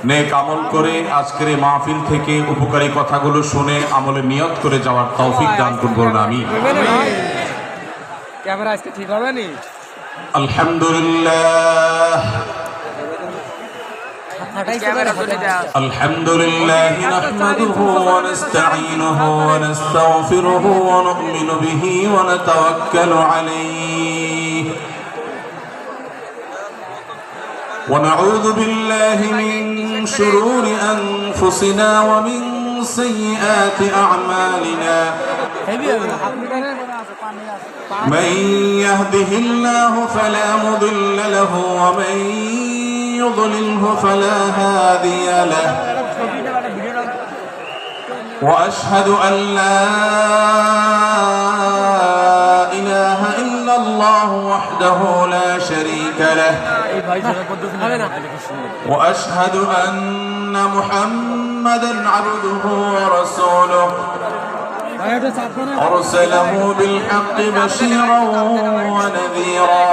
নেক আমল করে আজকের এই মাহফিল থেকে উপকারী কথাগুলো শুনে আমলে নিয়ত করে যাওয়ার তৌফিক দান করুন আমিন। ক্যামেরা আজকে ঠিক হবে নি? আলহামদুলিল্লাহ الحمد لله نحمده ونستعينه ونستغفره ونؤمن به ونتوكل عليه ونعوذ بالله من شرور أنفسنا ومن سيئات أعمالنا من يهده الله فلا مضل له ومن يضلله فلا هادي له وأشهد أن لا إله إلا الله وحده لا شريك له وأشهد أن محمدا عبده ورسوله أرسله بالحق بشيرا ونذيرا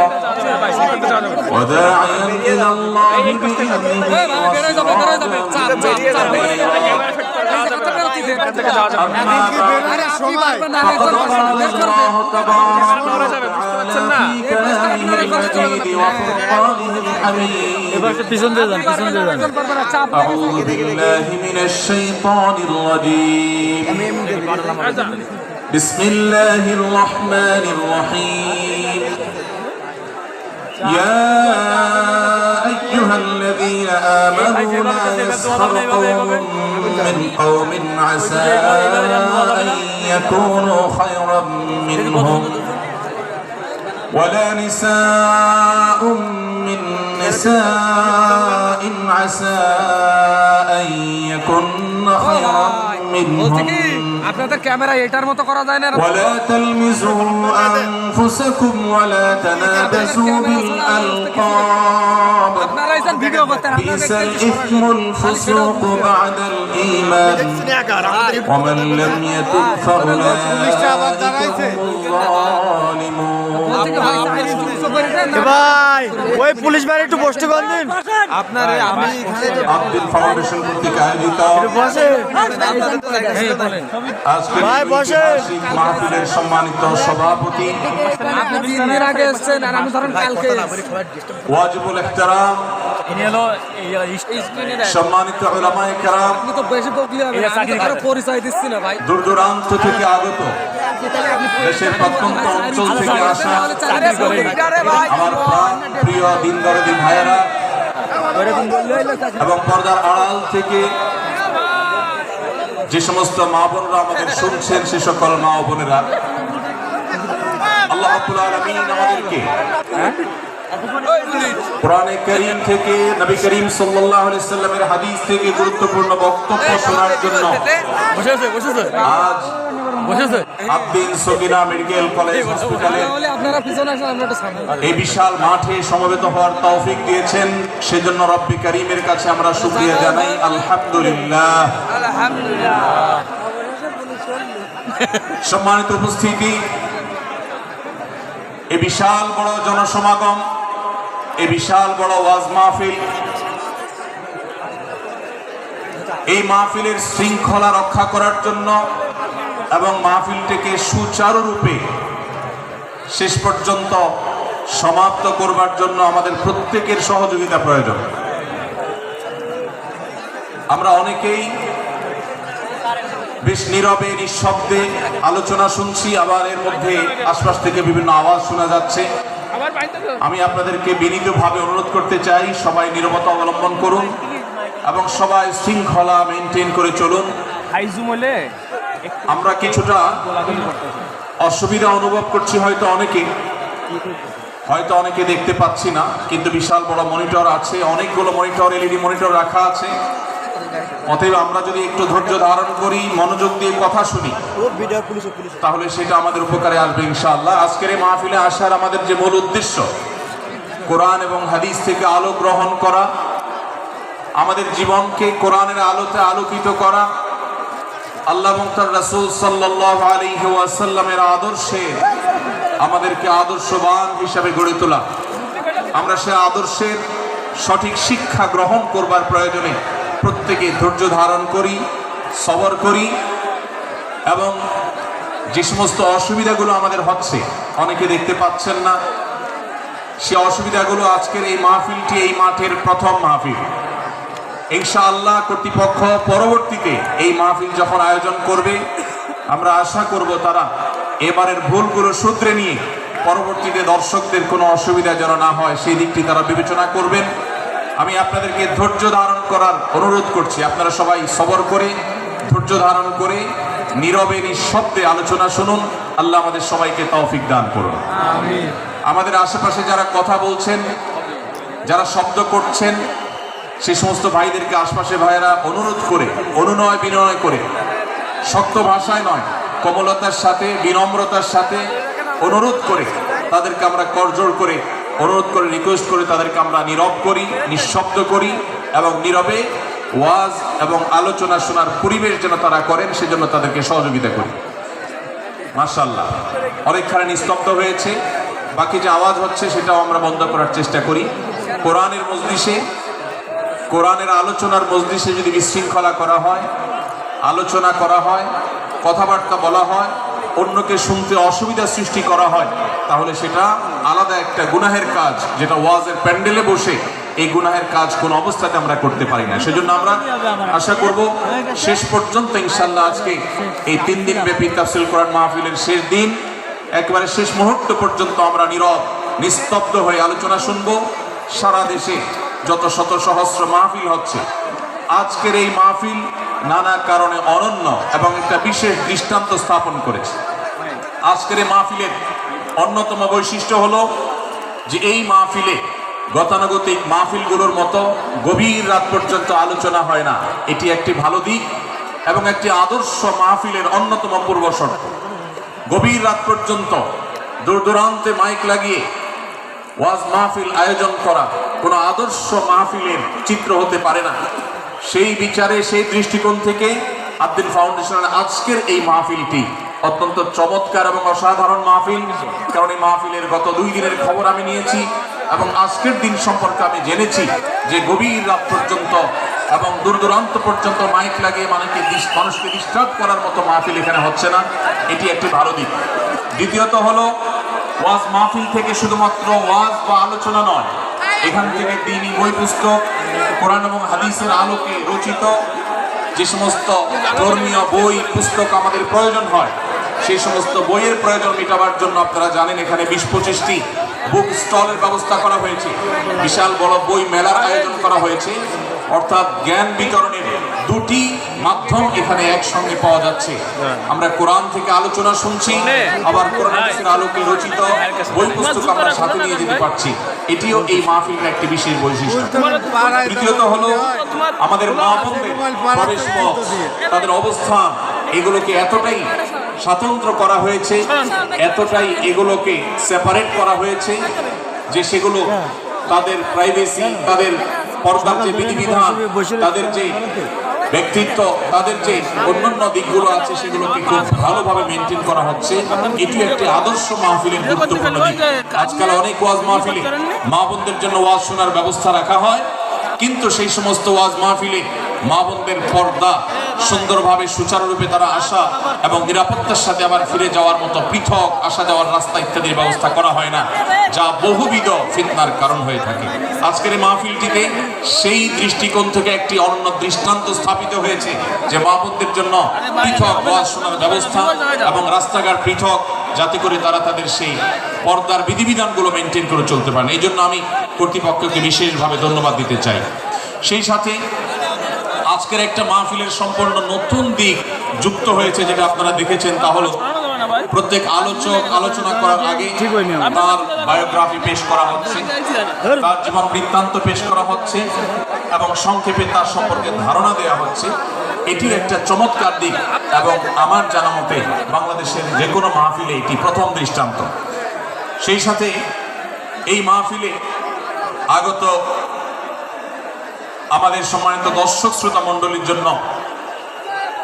وداعيا إلى الله بإذنه أعوذ بالله من الشيطان الرجيم بسم الله الرحمن الرحيم يا أيها الذين آمنوا لا يسخر قوم من قوم عسى أن يكونوا خيرا منهم ولا نساء من نساء عسى أن يكن خيرا منهم ولا تلمزوا أنفسكم ولا تنابزوا بالألقاب بئس الإثم الفسوق بعد الإيمان ومن لم يتب فأولئك هم الظالمون ভাই ওই পুলিশ ভাই একটু বসতে কর দিন আপনার আমি আব্দুল ফাউন্ডেশন কর্তৃক আয়োজিত বসে আজকের ভাই বসে মাহফিলের সম্মানিত সভাপতি আপনি 3 দিন আগে এসেছেন আর আমি ধরেন কালকে ওয়াজিবুল ইহতারাম সম্মানিত উলামায়ে কেরাম আপনি তো বেশি বকলি হবে আমি তো কারো পরিচয় দিচ্ছি না ভাই দূর দূরান্ত থেকে আগত দেশের প্রত্যন্ত অঞ্চল থেকে আসা আমার প্রিয় দিন দরদি ভাইয়েরা এবং পর্দার আড়াল থেকে যে সমস্ত মা বোনরা আমাদের শুনছেন সে সকল মা বোনেরা আল্লাহ রাব্বুল আলামিন আমাদেরকে কোরআনে কারীম থেকে নবী করিম সাল্লাল্লাহু আলাইহি সাল্লামের হাদিস থেকে গুরুত্বপূর্ণ বক্তব্য শোনার জন্য আজ আব্দিন সগিনা মেডিকেল কলেজ হসপিটালে এই বিশাল মাঠে সমবেত হওয়ার তৌফিক দিয়েছেন সেজন্য রব্বি কারীমের কাছে আমরা শুকরিয়া জানাই আলহামদুলিল্লাহ। সম্মানিত উপস্থিতি, এই বিশাল বড় জনসমাগম, এই বিশাল বড় ওয়াজ মাহফিল, এই মাহফিলের শৃঙ্খলা রক্ষা করার জন্য এবং মাহফিলটিকে সুচারুরূপে শেষ পর্যন্ত সমাপ্ত করবার জন্য আমাদের প্রত্যেকের সহযোগিতা প্রয়োজন। আমরা অনেকেই বেশ নীরবে নিঃশব্দে আলোচনা শুনছি, আবার এর মধ্যে আশপাশ থেকে বিভিন্ন আওয়াজ শোনা যাচ্ছে। আমি আপনাদেরকে বিনীতভাবে অনুরোধ করতে চাই, সবাই নীরবতা অবলম্বন করুন এবং সবাই শৃঙ্খলা মেনটেন করে চলুন। আমরা কিছুটা অসুবিধা অনুভব করছি, হয়তো অনেকে দেখতে পাচ্ছি না, কিন্তু বিশাল বড় মনিটর আছে, অনেকগুলো মনিটর, এলইডি মনিটর রাখা আছে। অতএব আমরা যদি একটু ধৈর্য ধারণ করি, মনোযোগ দিয়ে কথা শুনি, তাহলে সেটা আমাদের উপকারে আসবে ইনশাআল্লাহ। আজকের এই মাহফিলে আসার আমাদের যে মূল উদ্দেশ্য, কোরআন এবং হাদিস থেকে আলো গ্রহণ করা, আমাদের জীবনকে কোরআনের আলোতে আলোকিত করা, আল্লাহ এবং তার রাসূল সাল্লাল্লাহু আলাইহি ওয়াসাল্লামের আদর্শে আমাদেরকে আদর্শবান হিসাবে গড়ে তোলা। আমরা সে আদর্শের সঠিক শিক্ষা গ্রহণ করবার প্রয়োজনে প্রত্যেকে ধৈর্য ধারণ করি, সবর করি, এবং যে সমস্ত অসুবিধাগুলো আমাদের হচ্ছে, অনেকে দেখতে পাচ্ছেন না, সে অসুবিধাগুলো আজকের এই মাহফিলটি এই মাঠের প্রথম মাহফিল। ইনশাআল্লাহ কর্তৃপক্ষ পরবর্তীতে এই মাহফিল যখন আয়োজন করবে, আমরা আশা করব তারা এবারের ভুলগুলো শুধরে নিয়ে পরবর্তীতে দর্শকদের কোনো অসুবিধা যেন না হয় সেই দিকটি তারা বিবেচনা করবেন। আমি আপনাদেরকে ধৈর্য ধারণ করার অনুরোধ করছি। আপনারা সবাই সবর করে, ধৈর্য ধারণ করে, নীরবে নিঃশব্দে আলোচনা শুনুন। আল্লাহ আমাদের সবাইকে তৌফিক দান করুন। আমাদের আশেপাশে যারা কথা বলছেন, যারা শব্দ করছেন, সে সমস্ত ভাইদেরকে আশপাশে ভাইয়েরা অনুরোধ করে, অনুনয় বিনয় করে, শক্ত ভাষায় নয়, কোমলতার সাথে, বিনম্রতার সাথে অনুরোধ করে তাদেরকে আমরা করজোড় করে অনুরোধ করে, রিকোয়েস্ট করে তাদেরকে আমরা নীরব করি, নিঃশব্দ করি, এবং নীরবে ওয়াজ এবং আলোচনা শোনার পরিবেশ যেন তারা করেন সেজন্য তাদেরকে সহযোগিতা করি। মাশাআল্লাহ, অনেকখানি নিস্তব্ধ হয়েছে। বাকি যে আওয়াজ হচ্ছে সেটাও আমরা বন্ধ করার চেষ্টা করি। কোরআনের মজলিসে, কোরআনের আলোচনার মজলিসে যদি বিশৃঙ্খলা করা হয়, আলোচনা করা হয়, কথাবার্তা বলা হয়, অন্যকে শুনতে অসুবিধা সৃষ্টি করা হয়, তাহলে সেটা আলাদা একটা গুনাহের কাজ, যেটা ওয়াজের প্যান্ডেলে বসে এই গুনাহের কাজ কোন অবস্থাতে আমরা করতে পারি না। সেজন্য আমরা আশা করব শেষ পর্যন্ত ইনশাআল্লাহ আজকে এই 3 দিন ব্যাপী তাফসীর কোরআন মাহফিলের শেষ দিন, একেবারে শেষ মুহূর্ত পর্যন্ত আমরা নীরব নিস্তব্ধ হয়ে আলোচনা শুনবো। সারা দেশে যত শত সহস্র মাহফিল হচ্ছে, আজকের এই মাহফিল নানা কারণে অনন্য এবং একটা বিশেষ দৃষ্টান্ত স্থাপন করেছে। আজকের এই মাহফিলের অন্যতম বৈশিষ্ট্য হলো যে এই মাহফিলে গতানুগতিক মাহফিলগুলোর মতো গভীর রাত পর্যন্ত আলোচনা হয় না। এটি একটি ভালো দিক এবং একটি আদর্শ মাহফিলের অন্যতম পূর্বশর্ত। গভীর রাত পর্যন্ত দূর দূরান্তে মাইক লাগিয়ে ওয়াজ মাহফিল আয়োজন করা কোনো আদর্শ মাহফিলের চিত্র হতে পারে না। সেই বিচারে, সেই দৃষ্টিকোণ থেকে আদ্দিন ফাউন্ডেশনের আজকের এই মাহফিলটি অত্যন্ত চমৎকার এবং অসাধারণ মাহফিল। কারণ এই মাহফিলের গত 2 দিনের খবর আমি নিয়েছি এবং আজকের দিন সম্পর্কে আমি জেনেছি যে গভীর রাত পর্যন্ত এবং দূর দূরান্ত পর্যন্ত মাইক লাগিয়ে মানুষকে ডিস্টার্ব করার মতো মাহফিল এখানে হচ্ছে না। এটি একটি ভালো দিক। দ্বিতীয়ত হলো, ওয়াজ মাহফিল থেকে শুধুমাত্র ওয়াজ বা আলোচনা নয়, এখান থেকে দ্বীনি বই পুস্তক, কোরআন এবং হাদিসের আলোকে রচিত যে সমস্ত ধর্মীয় বই পুস্তক আমাদের প্রয়োজন হয়, সেই সমস্ত বইয়ের প্রয়োজন মেটাবার জন্য আপনারা জানেন এখানে 20-25টি বুক স্টলের ব্যবস্থা করা হয়েছে। বিশাল বড় বই মেলার আয়োজন করা হয়েছে। অর্থাৎ জ্ঞান বিতরণের 2টি মাধ্যম এখানে একসঙ্গে পাওয়া যাচ্ছে। আমরা কোরআন থেকে আলোচনা শুনছি, আবার কোরআন হাদিসের আলোকে রচিত বই পুস্তক আমরা সাথে নিয়ে যেতে পারছি। এটিও এই মাহফিলের একটি বিশেষ বৈশিষ্ট্য। তৃতীয়ত হলো আমাদের মা বোনদের প্রবেশ পথ, তাদের অবস্থান, এগুলোকে এতটাই স্বতন্ত্র করা হয়েছে, এতটাই এগুলোকে সেপারেট করা হয়েছে যে সেগুলো তাদের প্রাইভেসি, তাদের পর্দার যে বিধিবিধান, তাদের যে ব্যক্তিত্ব, তাদের যে অন্যান্য দিকগুলো আছে সেগুলোকে খুব ভালোভাবে মেনটেন করা হচ্ছে। এটি একটি আদর্শ মাহফিলের গুরুত্বপূর্ণ দিক। আজকাল অনেক ওয়াজ মাহফিলে মা বোনদের জন্য ওয়াজ শোনার ব্যবস্থা রাখা হয়, কিন্তু সেই সমস্ত ওয়াজ মাহফিলে মা বোনদের পর্দা সুন্দরভাবে সুচারুরূপে তারা আসা এবং নিরাপত্তার সাথে আবার ফিরে যাওয়ার মতো পৃথক আসা যাওয়ার রাস্তা ইত্যাদির ব্যবস্থা করা হয় না, যা বহুবিধ ফিতনার কারণ হয়ে থাকে। আজকের এই মাহফিলটিতে সেই দৃষ্টিকোণ থেকে একটি অনন্য দৃষ্টান্ত স্থাপিত হয়েছে যে মা বোনদের জন্য পৃথক ওয়াজ শোনার ব্যবস্থা এবং রাস্তাঘাট পৃথক, যাতে করে তারা তাদের সেই পর্দার বিধিবিধানগুলো মেনটেন করে চলতে পারেন। এই জন্য আমি কর্তৃপক্ষকে বিশেষভাবে ধন্যবাদ দিতে চাই। সেই সাথে আজকের একটা মাহফিলের সম্পূর্ণ নতুন দিক যুক্ত হয়েছে, যেটা আপনারা দেখেছেন, তা হলো প্রত্যেক আলোচক আলোচনা করার আগে তার বায়োগ্রাফি পেশ করা হচ্ছে, তার জীবন বৃত্তান্ত পেশ করা হচ্ছে এবং সংক্ষেপে তার সম্পর্কে ধারণা দেওয়া হচ্ছে। এটি একটা চমৎকার দিক এবং আমার জানা মতে বাংলাদেশের যে কোনো মাহফিলে এটি প্রথম দৃষ্টান্ত। সেই সাথে এই মাহফিলে আগত আমাদের সম্মানিত দর্শক শ্রোতা মণ্ডলীর জন্য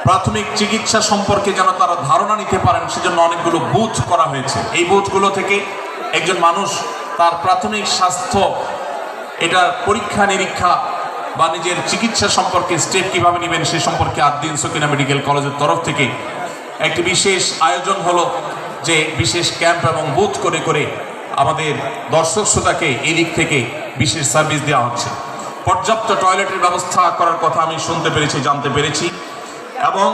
প্রাথমিক চিকিৎসা সম্পর্কে যেন তারা ধারণা নিতে পারেন সেজন্য অনেকগুলো বুথ করা হয়েছে। এই বুথগুলো থেকে একজন মানুষ তার প্রাথমিক স্বাস্থ্য এটার পরীক্ষা নিরীক্ষা বা নিজের চিকিৎসা সম্পর্কে স্টেপ কিভাবে নেবেন সে সম্পর্কে আদ্দিন সকিনা মেডিকেল কলেজের তরফ থেকে একটি বিশেষ আয়োজন হলো, যে বিশেষ ক্যাম্প এবং বুথ করে করে আমাদের দর্শক শ্রোতাকে এই দিক থেকে বিশেষ সার্ভিস দেওয়া হচ্ছে। পর্যাপ্ত টয়লেটের ব্যবস্থা করার কথা আমি শুনতে পেরেছি, জানতে পেরেছি, এবং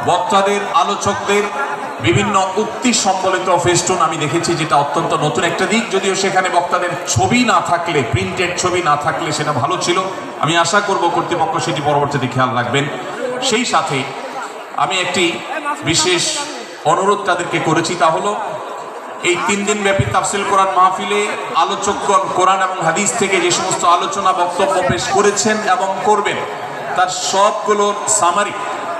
বক্তাদের আলোচকদের বিভিন্ন উক্তি সম্বলিত ফেস্টুন আমি দেখেছি, যেটা অত্যন্ত নতুন একটা দিক। যদিও সেখানে বক্তাদের ছবি না থাকলে, প্রিন্টেড ছবি না থাকলে সেটা ভালো ছিল। আমি আশা করব কর্তৃপক্ষ সেটি পরবর্তীতে খেয়াল রাখবেন। সেই সাথে আমি একটি বিশেষ অনুরোধ তাদেরকে করেছি, তা হলো এই 3 দিন ব্যাপী তাফসিল কোরআন মাহফিলে আলোচকগণ কোরআন এবং হাদিস থেকে যে সমস্ত আলোচনা বক্তব্য পেশ করেছেন এবং করবেন, তার সবগুলোর সামারি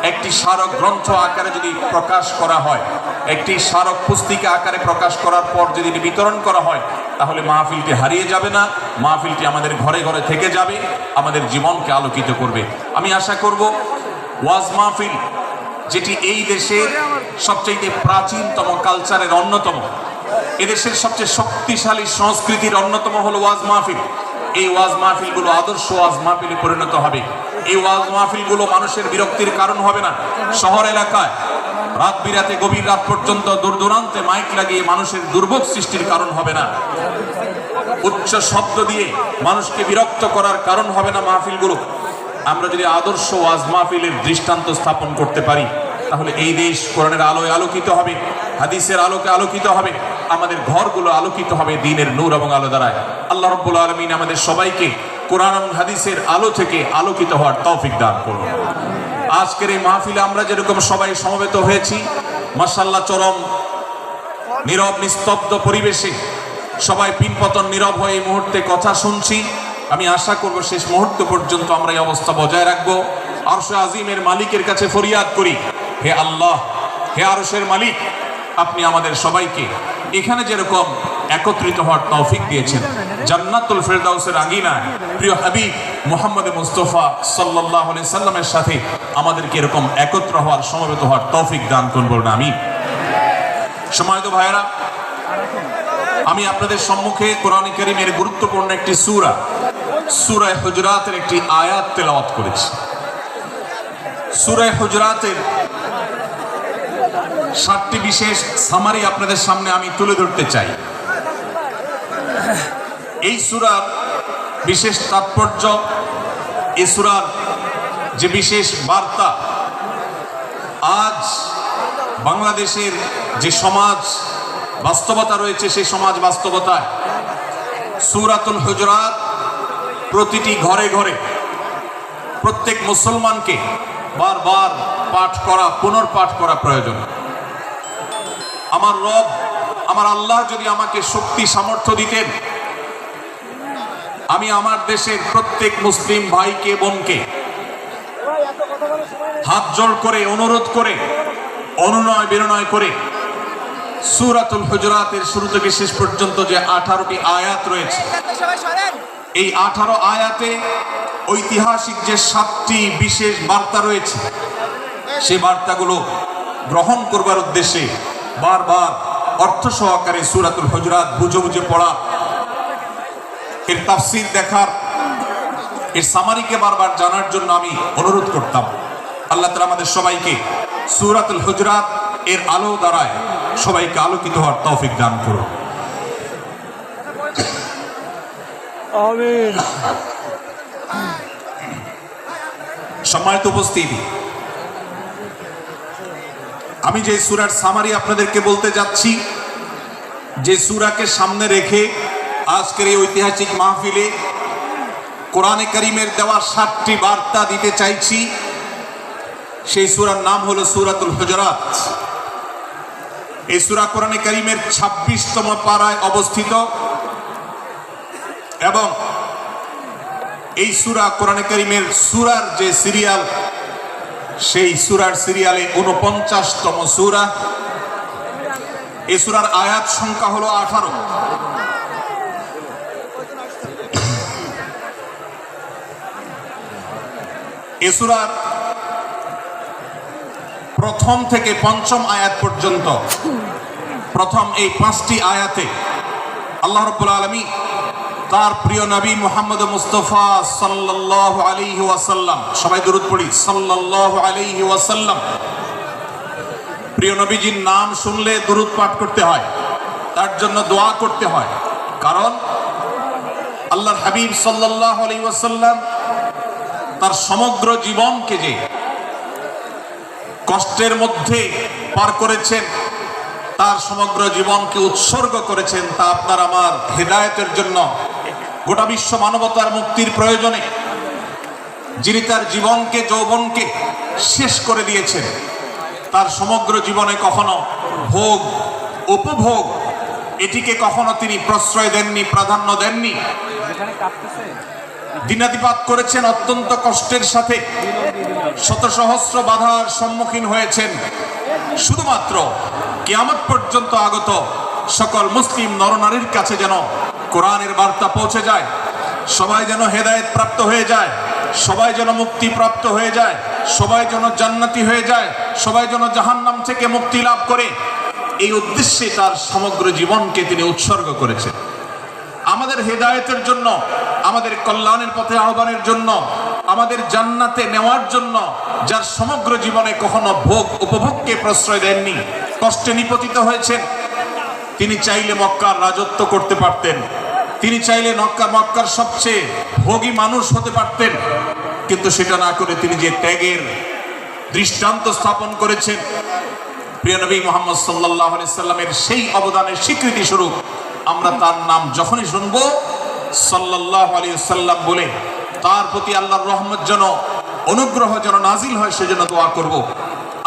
একটি স্মারক গ্রন্থ আকারে যদি প্রকাশ করা হয়, একটি স্মারক পুস্তিকা আকারে প্রকাশ করার পর যদি বিতরণ করা হয়, তাহলে মাহফিলটি হারিয়ে যাবে না, মাহফিলটি আমাদের ঘরে ঘরে থেকে যাবে, আমাদের জীবনকে আলোকিত করবে। আমি আশা করব ওয়াজ মাহফিল, যেটি এই দেশের সবচেয়ে প্রাচীনতম কালচারের অন্যতম, এদেশের সবচেয়ে শক্তিশালী সংস্কৃতির অন্যতম হলো ওয়াজ মাহফিল। এই ওয়াজ মাহফিলগুলো আদর্শ ওয়াজ মাহফিলে পরিণত হবে। এই ওয়াজ মাহফিলগুলো মানুষের বিরক্তির কারণ হবে না। শহর এলাকায় রাত বিরাতে গভীর রাত পর্যন্ত দূর দূরান্তে মাইক লাগিয়ে মানুষের দুর্ভোগ সৃষ্টির কারণ হবে না। উচ্চ শব্দ দিয়ে মানুষকে বিরক্ত করার কারণ হবে না মাহফিলগুলো। আমরা যদি আদর্শ ওয়াজ মাহফিলের দৃষ্টান্ত স্থাপন করতে পারি, তাহলে এই দেশ কোরআনের আলোয় আলোকিত হবে, হাদিসের আলোকে আলোকিত হবে, আমাদের ঘরগুলো আলোকিত হবে দ্বীনের নূর এবং আলো দ্বারায়। আল্লাহ রাব্বুল আলামিন আমাদের সবাইকে কোরআন এবং হাদিসের আলো থেকে আলোকিত হওয়ার তৌফিক দান করুন। আজকের এই মাহফিলে আমরা যেরকম সবাই সমবেত হয়েছি, মাশাআল্লাহ চরম নীরব নিস্তব্ধ পরিবেশে সবাই পিনপতন নীরব হয়ে এই মুহূর্তে কথা শুনছি। আমি আশা করব শেষ মুহূর্ত পর্যন্ত আমরা এই অবস্থা বজায় রাখবো। আরশে আজিমের মালিকের কাছে ফরিয়াদ করি, হে আল্লাহ, হে আরশের মালিক, আপনি আমাদের সবাইকে এখানে যেরকম একত্রিত হওয়ার তৌফিক দিয়েছেন, জান্নাতুল ফেরদাউসের আঙিনায় প্রিয় হাবিব মুহাম্মদ মুস্তাফা সাল্লাল্লাহু আলাইহি সাল্লামের সাথে আমাদেরকে এরকম একত্র হওয়ার, সমবেত হওয়ার তৌফিক দান করুন, বলুন আমিন। সম্মানিত ভাইয়েরা, আমি আপনাদের সম্মুখে কোরআন কারীমের গুরুত্বপূর্ণ একটি সূরা, সূরা হুজুরাতের একটি আয়াত তেলাওয়াত করেছি। সূরা হুজুরাতের 7টি বিশেষ সামারি আপনাদের সামনে আমি তুলে ধরতে চাই। এই সূরার বিশেষ তাৎপর্য, এই সূরার যে বিশেষ বার্তা, আজ বাংলাদেশের যে সমাজ বাস্তবতা রয়েছে, সেই সমাজ বাস্তবতায় সূরাতুল হুজুরাত প্রতিটি ঘরে ঘরে প্রত্যেক মুসলমানকে বারবার পাঠ করা, পুনর্পাঠ করা প্রয়োজন। আমার রব, আমার আল্লাহ যদি আমাকে শক্তি সামর্থ্য দিতেন, আমি আমার দেশের প্রত্যেক মুসলিম ভাইকে বোনকে হাত জোড় করে, অনুরোধ করে, অনুনয় বিনয় করে সূরাতুল হুজুরাতের শুরু থেকে শেষ পর্যন্ত যে 18টি আয়াত রয়েছে, এই 18 আয়াতে ঐতিহাসিক যে 7টি বিশেষ বার্তা রয়েছে, সেই বার্তাগুলো গ্রহণ করবার উদ্দেশ্যে বারবার অর্থ সহকারে সূরাতুল হুজুরাত বুঝে বুঝে পড়া, এর তাফসীর দেখার, এর সামারিকে বারবার জানার জন্য আমি অনুরোধ করতাম। আল্লাহ তাআলা আমাদের সবাইকে সূরাতুল হুজুরাত এর আলো দ্বারায় সবাইকে আলোকিত হওয়ার তৌফিক দান করুন, আমিন। সম্মানিত উপস্থিতি, আমি যে সূরার সামারি আপনাদেরকে বলতে যাচ্ছি, যে সূরাকে সামনে রেখে আজকের এই ঐতিহাসিক মাহফিলে কোরআনে কারীমের দেওয়া 7টি বার্তা দিতে চাইছি, সেই সূরার নাম হলো সূরাতুল হুজুরাত। এই সূরা কোরআনে কারীমের 26তম পারায় অবস্থিত এবং এই সূরা কোরআনে কারীমের সূরার যে সিরিয়াল, সেই সূরার সিরিয়ালে 49তম সূরা। এই সূরার আয়াত সংখ্যা হলো 18। এই সূরার প্রথম থেকে 5ম আয়াত পর্যন্ত, প্রথম এই 5টি আয়াতে আল্লাহ রাব্বুল আলামিন তার প্রিয় নবী মুহাম্মদ মুস্তাফা সাল্লাল্লাহু আলাইহি ওয়াসাল্লাম, সবাই দরুদ পড়ি, সাল্লাল্লাহু আলাইহি ওয়াসাল্লাম। প্রিয় নবীজির নাম শুনলে দরুদ পাঠ করতে হয়, তার জন্য দোয়া করতে হয়, কারণ আল্লাহর হাবিব সাল্লাল্লাহু আলাইহি ওয়াসাল্লাম তার সমগ্র জীবনকে যে কষ্টের মধ্যে পার করেছেন, তার সমগ্র জীবনকে উৎসর্গ করেছেন, তা আপনার আমার হেদায়েতের জন্য, গোটা বিশ্ব মানবতার মুক্তির প্রয়োজনে। যিনি তার জীবনকে, যৌবনকে শেষ করে দিয়েছেন, তার সমগ্র জীবনে কখনো ভোগ, উপভোগ এটিকে কখনো তিনি প্রশ্রয় দেননি, প্রাধান্য দেননি। দিনাতিপাত করেছেন অত্যন্ত কষ্টের সাথে, শত সহস্র বাধার সম্মুখীন হয়েছেন, শুধুমাত্র কিয়ামত পর্যন্ত আগত সকল মুসলিম নরনারীর কাছে যেন কোরআনের বার্তা পৌঁছে যায়, সবাই যেন হেদায়েত প্রাপ্ত হয়ে যায়, সবাই যেন মুক্তি প্রাপ্ত হয়ে যায়, সবাই যেন জান্নাতি হয়ে যায়, সবাই যেন জাহান্নাম থেকে মুক্তি লাভ করে, এই উদ্দেশ্যে তার সমগ্র জীবনকে তিনি উৎসর্গ করেছেন। আমাদের হেদায়েতের জন্য, আমাদের কল্যাণের পথে আহ্বানের জন্য, আমাদের জান্নাতে নেওয়ার জন্য, যার সমগ্র জীবনে কখনো ভোগ উপভোগকে প্রশ্রয় দেননি, কষ্টে নিপতিত হয়েছেন। তিনি চাইলে মক্কার রাজত্ব করতে পারতেন, তিনি চাইলে মক্কার সবচেয়ে ভোগী মানুষ হতে পারতেন, কিন্তু সেটা না করে তিনি যে ত্যাগের দৃষ্টান্ত স্থাপন করেছেন, প্রিয় নবী মুহাম্মদ সাল্লাল্লাহু আলাইহি সাল্লামের সেই অবদানের স্বীকৃতি স্বরূপ আমরা তার নাম যখনই শুনবো সাল্লাল্লাহু আলাইহি সাল্লাম বলে তার প্রতি আল্লাহর রহমত যেন, অনুগ্রহ যেন নাজিল হয়, সেজন্য দোয়া করব।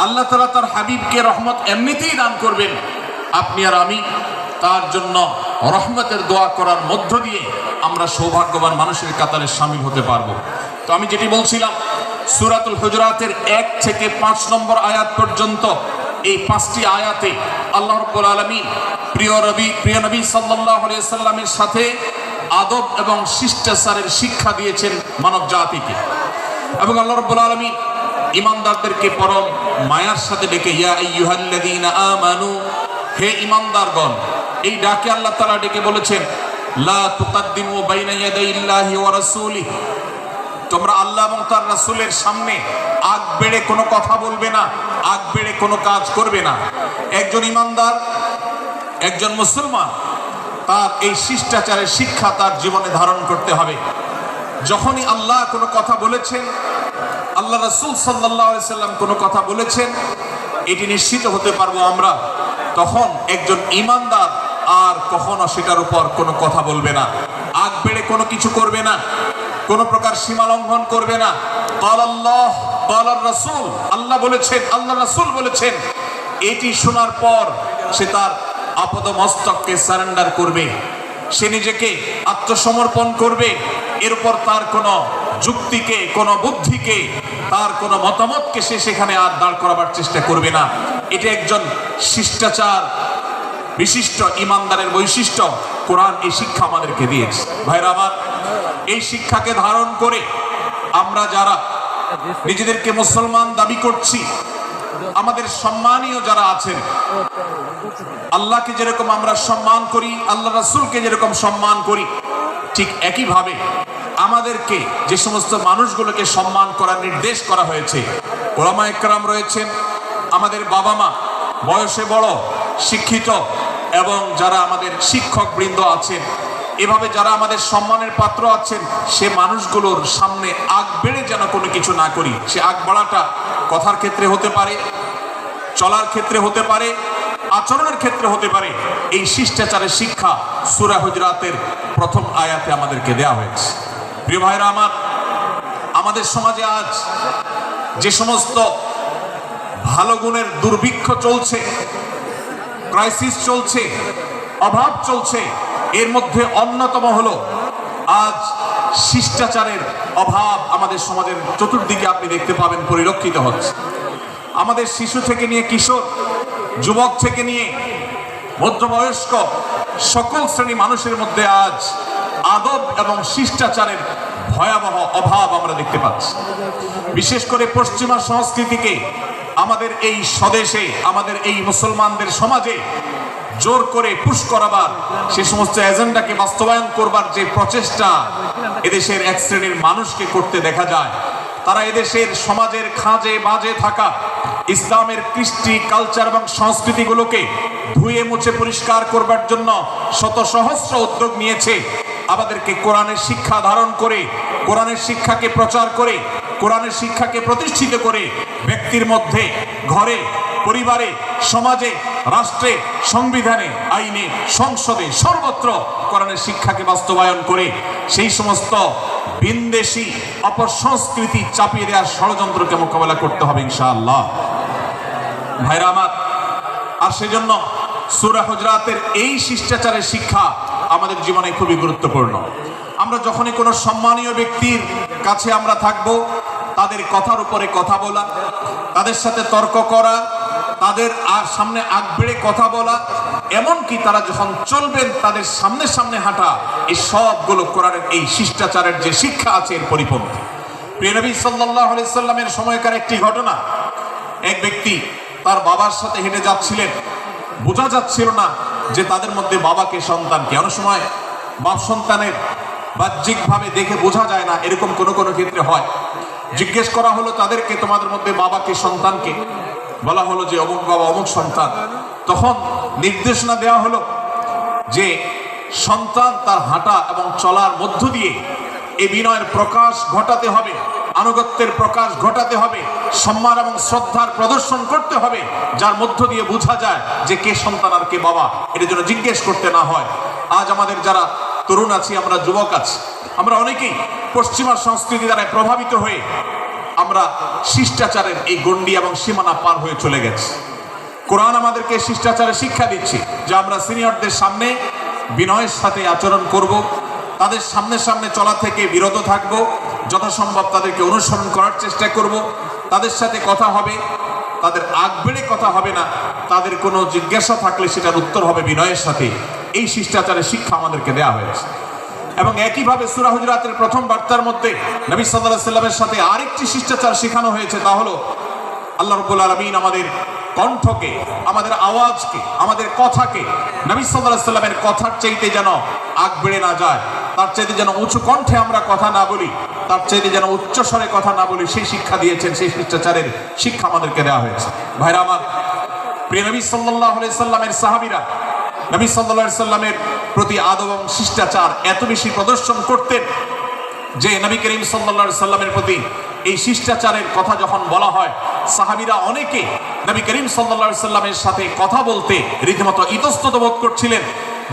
আল্লাহ তাআলা তার হাবিবকে রহমত এমনিতেই দান করবেন, আপনি আর আমি তার জন্য রহমতের দোয়া করার মধ্য দিয়ে আমরা সৌভাগ্যবান মানুষের কাতারে শামিল হতে পারবো। তো আমি যেটি বলছিলাম, সূরাতুল হুজুরাতের 1 থেকে 5 নম্বর আয়াত পর্যন্ত, এই 5টি আয়াতে আল্লাহ রাব্বুল আলামিন প্রিয় নবী সাল্লাল্লাহু আলাইহি সাল্লামের সাথে আদব এবং শিষ্টাচারের শিক্ষা দিয়েছেন মানব জাতিকে। এবং আল্লাহ রাব্বুল আলামিন ঈমানদারদেরকে পরম মায়ার সাথে ডেকে, ইয়া আইয়ুহাল্লাযীনা আমানু, হে ঈমানদারগণ, এই ডাকে আল্লাহ তাআলা ডেকে বলেছেন, লা তুকাদ্দিমু বাইনা ইয়াদাইল্লাহি ওয়া রাসূলিহি, তোমরা আল্লাহ এবং তার রাসূলের সামনে আগ বেড়ে কোনো কথা বলবে না, আগ বেড়ে কোনো কাজ করবে না। একজন ঈমানদার, একজন মুসলমান, তার এই শিষ্টাচারের শিক্ষা তার জীবনে ধারণ করতে হবে। যখনই আল্লাহ কোনো কথা বলেছেন, আল্লাহ রাসূল সাল্লাল্লাহু আলাইহি সাল্লাম কোনো কথা বলেছেন, এটি নিশ্চিত হতে পারবো আমরা, তখন একজন ঈমানদার আর কখনো সেটার উপর কোনো কথা বলবে না, আগ বেড়ে কোনো কিছু করবে না, কোনো প্রকার সীমা লঙ্ঘন করবে না। ক্বাল আল্লাহ ক্বাল রাসূল, আল্লাহ বলেছেন, আল্লাহ রাসূল বলেছেন, এটি শোনার পর সে তার আপাদমস্তককে সারেন্ডার করবে, সে নিজেকে আত্মসমর্পণ করবে। এর উপর তার কোনো যুক্তিকে, কোনো বুদ্ধিকে, তার কোনো মতামতকে সে সেখানে আর দাঁড় করাবার চেষ্টা করবে না। এটা একজন শিষ্টাচার বিশিষ্ট ঈমানদারের বৈশিষ্ট্য। কোরআন এই শিক্ষা আমাদেরকে দিয়েছে। ভাইরা আমার, এই শিক্ষাকে ধারণ করে আমরা যারা নিজেদেরকে মুসলমান দাবি করছি, আমাদের সম্মানীয় যারা আছেন, আল্লাহকে যেরকম আমরা সম্মান করি, আল্লাহ রাসূলকে যেরকম সম্মান করি, ঠিক একইভাবে আমাদেরকে যে সমস্ত মানুষগুলোকে সম্মান করার নির্দেশ করা হয়েছে, উলামায়ে কেরাম রয়েছেন, আমাদের বাবা মা, বয়সে বড়, শিক্ষিত, এবং যারা আমাদের শিক্ষক বৃন্দ আছেন, এভাবে যারা আমাদের সম্মানের পাত্র আছেন, সে মানুষগুলোর সামনে আগ বেড়ে যেন কোনো কিছু না করি। সে আগ বাড়াটা কথার ক্ষেত্রে হতে পারে, চলার ক্ষেত্রে হতে পারে, আচরণের ক্ষেত্রে হতে পারে। এই শিষ্টাচারের শিক্ষা সূরা হুজুরাতের 1ম আয়াতে আমাদেরকে দেওয়া হয়েছে। প্রিয় ভাইরা আমার, আমাদের সমাজে আজ যে সমস্ত ভালো গুণের দুর্ভিক্ষ চলছে, ক্রাইসিস চলছে, অভাব চলছে, এর মধ্যে অন্যতম হলো আজ শিষ্টাচারের অভাব। আমাদের সমাজের চতুর্দিকে আপনি দেখতে পাবেন পরিলক্ষিত হচ্ছে। আমাদের শিশু থেকে নিয়ে কিশোর, যুবক থেকে নিয়ে মধ্যবয়স্ক, সকল শ্রেণী মানুষের মধ্যে আজ আদব এবং শিষ্টাচারের ভয়াবহ অভাব আমরা দেখতে পাচ্ছি। বিশেষ করে পশ্চিমা সংস্কৃতিকে আমাদের এই স্বদেশে, আমাদের এই মুসলমানদের সমাজে জোর করে পুশ করাবার, সে সমস্ত এজেন্ডাকে বাস্তবায়ন করবার যে প্রচেষ্টা এদেশের এক শ্রেণীর মানুষকে করতে দেখা যায়, তারা এদেশের সমাজের খাঁজে বাজে থাকা ইসলামের কৃষ্টি, কালচার এবং সংস্কৃতিগুলোকে ধুয়ে মুছে পরিষ্কার করবার জন্য শত সহস্র উদ্যোগ নিয়েছে। আমাদেরকে কোরআনের শিক্ষা ধারণ করে, কোরআনের শিক্ষাকে প্রচার করে, কোরআনের শিক্ষাকে প্রতিষ্ঠিত করে ব্যক্তির মধ্যে, ঘরে, পরিবারে, সমাজে, রাষ্ট্রে, সংবিধানে, আইনে, সংসদে, সর্বত্র কোরআনের শিক্ষাকে বাস্তবায়ন করে সেই সমস্ত ভিনদেশী অপসংস্কৃতি চাপিয়ে দেওয়ার ষড়যন্ত্রকে মোকাবেলা করতে হবে ইনশাআল্লাহ। ভাইরা আমার, আর সেজন্য সূরা হুজরাতের এই শিষ্টাচারের শিক্ষা আমাদের জীবনে খুবই গুরুত্বপূর্ণ। আমরা যখনই কোনো সম্মানীয় ব্যক্তির কাছে আমরা থাকব, তাদের কথার উপরে কথা বলা, তাদের সাথে তর্ক করা, তাদের আর সামনে আগ বেড়ে কথা বলা, এমনকি তারা যখন চলবেন তাদের সামনে সামনে হাঁটা, এই সবগুলো কোরআনের এই শিষ্টাচারের যে শিক্ষা আছে এর পরিপন্থী। প্রিয় নবী সাল্লাল্লাহু আলাইহি সাল্লামের সময়কার একটি ঘটনা, এক ব্যক্তি তার বাবার সাথে হেঁটে যাচ্ছিলেন, বোঝা যাচ্ছিল না যে তাদের মধ্যে বাবাকে সন্তানকে। অনেক সময় বাপ সন্তানের বাহ্যিকভাবে দেখে বোঝা যায় না, এরকম কোনো কোনো ক্ষেত্রে হয়। জিজ্ঞেস করা হলো তাদেরকে, তোমাদের মধ্যে বাবাকে সন্তানকে? বলা হলো যে অমুক বাবা অমুক সন্তান। তখন নির্দেশনা দেওয়া হলো যে সন্তান তার হাঁটা এবং চলার মধ্য দিয়ে এই বিনয়ের প্রকাশ ঘটাতে হবে, আনুগত্যের প্রকাশ ঘটাতে হবে, সম্মান এবং শ্রদ্ধার প্রদর্শন করতে হবে, যার মধ্য দিয়ে বোঝা যায় যে কে সন্তান আর কে বাবা, এটার জন্য জিজ্ঞেস করতে না হয়। আজ আমাদের যারা তরুণ আছি, আমরা যুবক আছি, আমরা অনেকেই পশ্চিমা সংস্কৃতি দ্বারা প্রভাবিত হয়ে আমরা শিষ্টাচারের এই গণ্ডি এবং সীমানা পার হয়ে চলে গেছি। কোরআন আমাদেরকে শিষ্টাচারের শিক্ষা দিচ্ছে যে আমরা সিনিয়রদের সামনে বিনয়ের সাথে আচরণ করব, তাদের সামনে সামনে চলা থেকে বিরত থাকব, যথাসম্ভব তাদেরকে অনুসরণ করার চেষ্টা করব, তাদের সাথে কথা হবে, তাদের আগ বেড়ে কথা হবে না, তাদের কোনো জিজ্ঞাসা থাকলে সেটার উত্তর হবে বিনয়ের সাথে। এই শিষ্টাচারের শিক্ষা আমাদেরকে দেওয়া হয়েছে। এবং একইভাবে সূরা হুজরাতের প্রথম বার্তার মধ্যে নবী সাল্লাল্লাহু আলাইহি সাল্লামের সাথে আরেকটি শিষ্টাচার শেখানো হয়েছে, তা হলো আল্লাহ রাব্বুল আলামিন আমাদের কণ্ঠকে, আমাদের আওয়াজকে, আমাদের কথাকে নবী সাল্লাল্লাহু আলাইহি সাল্লামের কথার চাইতে যেন আগ বেড়ে না যায়, তার চাইতে যেন উঁচু কণ্ঠে আমরা কথা না বলি, তার চাইতে যেন উচ্চ স্বরে কথা না বলি, সেই শিক্ষা দিয়েছেন, সেই শিষ্টাচারের শিক্ষা আমাদেরকে দেওয়া হয়েছে। ভাইরা আমার, প্রিয় নবী সাল্লাল্লাহু আলাইহি সাল্লামের সাহাবীরা নবী সাল্লাল্লাহু আলাইহি সাল্লামের প্রতি আদব এবং শিষ্টাচার এত বেশি প্রদর্শন করতেন যে নবী করিম সাল্লাল্লাহু আলাইহি সাল্লামের প্রতি এই শিষ্টাচারের কথা যখন বলা হয়, সাহাবীরা অনেকে নবী করিম সাল্লাল্লাহু আলাইহি সাল্লামের সাথে কথা বলতে রীতিমতো ইতস্তত বোধ করছিলেন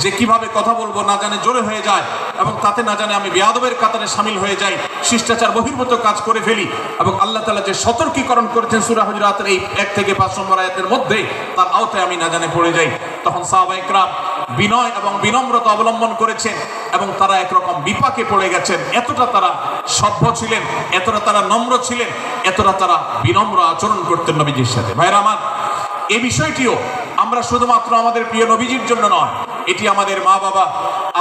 যে কিভাবে কথা বলবো, না জানে জোরে হয়ে যায় এবং তাতে না জানে আমি বেয়াদবের কাতারে শামিল হয়ে যাই, শিষ্টাচার বহির্ভূত কাজ করে ফেলি। এবং আল্লাহ তাআলা যে সতর্কীকরণ করেছেন সূরা হুজরাতের এই 1 থেকে 5 নম্বর আয়াতের মধ্যে, তার আওতায় আমি না জানে পড়ে যাই। তখন সাহাবায়ে কেরাম বিনয় এবং বিনম্রতা অবলম্বন করেছেন এবং তারা একরকম বিপাকে পড়ে গেছেন। এতটা তারা সভ্য ছিলেন, এতটা তারা নম্র ছিলেন, এতটা তারা বিনম্র আচরণ করতেন নবীজির সাথে। ভাইরা আমার, এই বিষয়টিও আমরা শুধুমাত্র আমাদের প্রিয় নবীজির জন্য নয়, এটি আমাদের মা বাবা,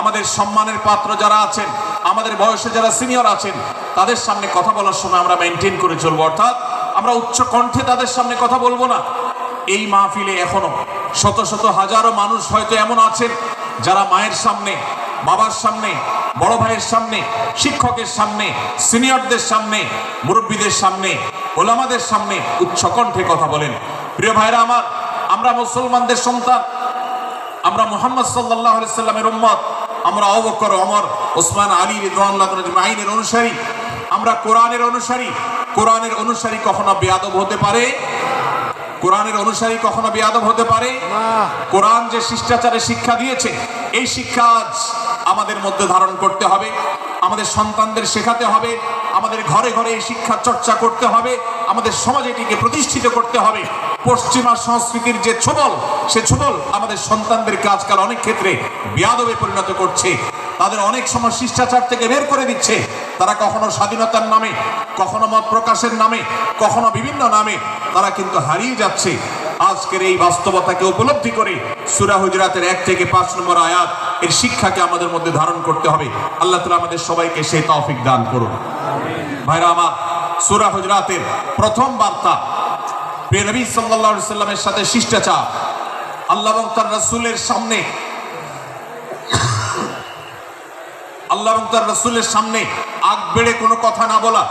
আমাদের সম্মানের পাত্র যারা আছেন, আমাদের বয়সে যারা সিনিয়র আছেন, তাদের সামনে কথা বলার সময় আমরা মেনটেন করে চলবো। অর্থাৎ আমরা উচ্চ কণ্ঠে তাদের সামনে কথা বলবো না। এই মাহফিলে এখনো শত শত হাজারো মানুষ হয়তো এমন আছেন যারা মায়ের সামনে, বাবার সামনে, বড় ভাইয়ের সামনে, শিক্ষকের সামনে, সিনিয়রদের সামনে, মুরব্বীদের সামনে, ওলামাদের সামনে উচ্চ কণ্ঠে কথা বলেন। প্রিয় ভাইরা আমার, আমরা মুসলমানদের সন্তান, আমরা মুহাম্মদ সাল্লাল্লাহু আলাইহি সাল্লামের উম্মত, আমরা আবু বকর, ওমর, ওসমান, আলী রাদিয়াল্লাহু আজমাইনের অনুসারী, আমরা কোরআনের অনুসারী। কোরআনের অনুসারী কখনো বেয়াদব হতে পারে? কোরআনের অনুসারী কখনো বেয়াদব হতে পারে? কোরআন যে শিষ্টাচারের শিক্ষা দিয়েছে, এই শিক্ষা আজ আমাদের মধ্যে ধারণ করতে হবে, আমাদের সন্তানদের শেখাতে হবে, আমাদের ঘরে ঘরে এই শিক্ষা চর্চা করতে হবে, আমাদের সমাজে এটিকে প্রতিষ্ঠিত করতে হবে। পশ্চিমা সংস্কৃতির যে ছোবল, সে ছোবল আমাদের সন্তানদেরকে আজকাল অনেক ক্ষেত্রে বেয়াদবে পরিণত করছে, তাদের অনেক সময় শিষ্টাচার থেকে বের করে দিচ্ছে। তারা কখনো স্বাধীনতার নামে, কখনো মত প্রকাশের নামে, কখনো বিভিন্ন নামে তারা কিন্তু হারিয়ে যাচ্ছে। আজকের এই বাস্তবতাকে উপলব্ধি করে সূরা হুজরাতের 1 থেকে 5 নম্বর আয়াত এর শিক্ষাকে আমাদের মধ্যে ধারণ করতে হবে। আল্লাহ তাআলা আমাদের সবাইকে সেই তৌফিক দান করুন। ভাইরা আমার, সূরা হুজরাতের প্রথম বার্তা প্রিয় নবী সাল্লাল্লাহু আলাইহি সাল্লামের সাথে শিষ্টাচার। আল্লাহ এবং তার রাসূলের সামনে আগ বেড়ে কোনো কথা না বলা,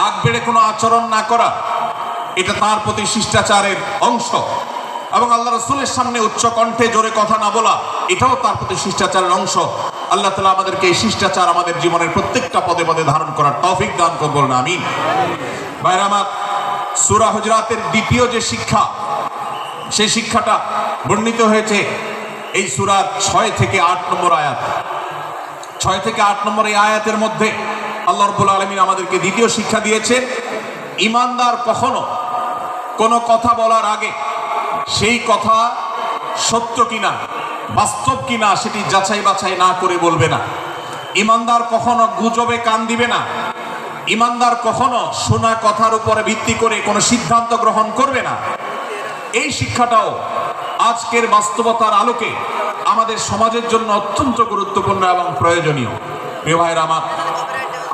আগ বেড়ে কোনো আচরণ না করা, এটা তার প্রতি শিষ্টাচারের অংশ। এবং আল্লাহ রাসূলের সামনে উচ্চ কণ্ঠে জোরে কথা না বলা, এটাও তার প্রতি শিষ্টাচারের অংশ। আল্লাহ তাআলা আমাদেরকে এই শিষ্টাচার আমাদের জীবনের প্রত্যেকটা পদে পদে ধারণ করার তৌফিক দান করুন, বলুন আমিন। ভাইরা আমার, সূরা হুজুরাতের দ্বিতীয় যে শিক্ষা, সেই শিক্ষাটা বর্ণিত হয়েছে এই সূরার 6 থেকে 8 নম্বর আয়াত। 6 থেকে 8 নম্বর এই আয়াতের মধ্যে আল্লাহ রাব্বুল আলামিন আমাদেরকে দ্বিতীয় শিক্ষা দিয়েছে, ঈমানদার কখনো কোনো কথা বলার আগে সেই কথা সত্য কিনা, বাস্তব কিনা সেটি যাচাই বাছাই না করে বলবে না। ঈমানদার কখনো গুজবে কান দিবে না। ঈমানদার কখনো শোনা কথার উপরে ভিত্তি করে কোনো সিদ্ধান্ত গ্রহণ করবে না। এই শিক্ষাটাও আজকের বাস্তবতার আলোকে আমাদের সমাজের জন্য অত্যন্ত গুরুত্বপূর্ণ এবং প্রয়োজনীয়। প্রিয় ভাইরা আমার,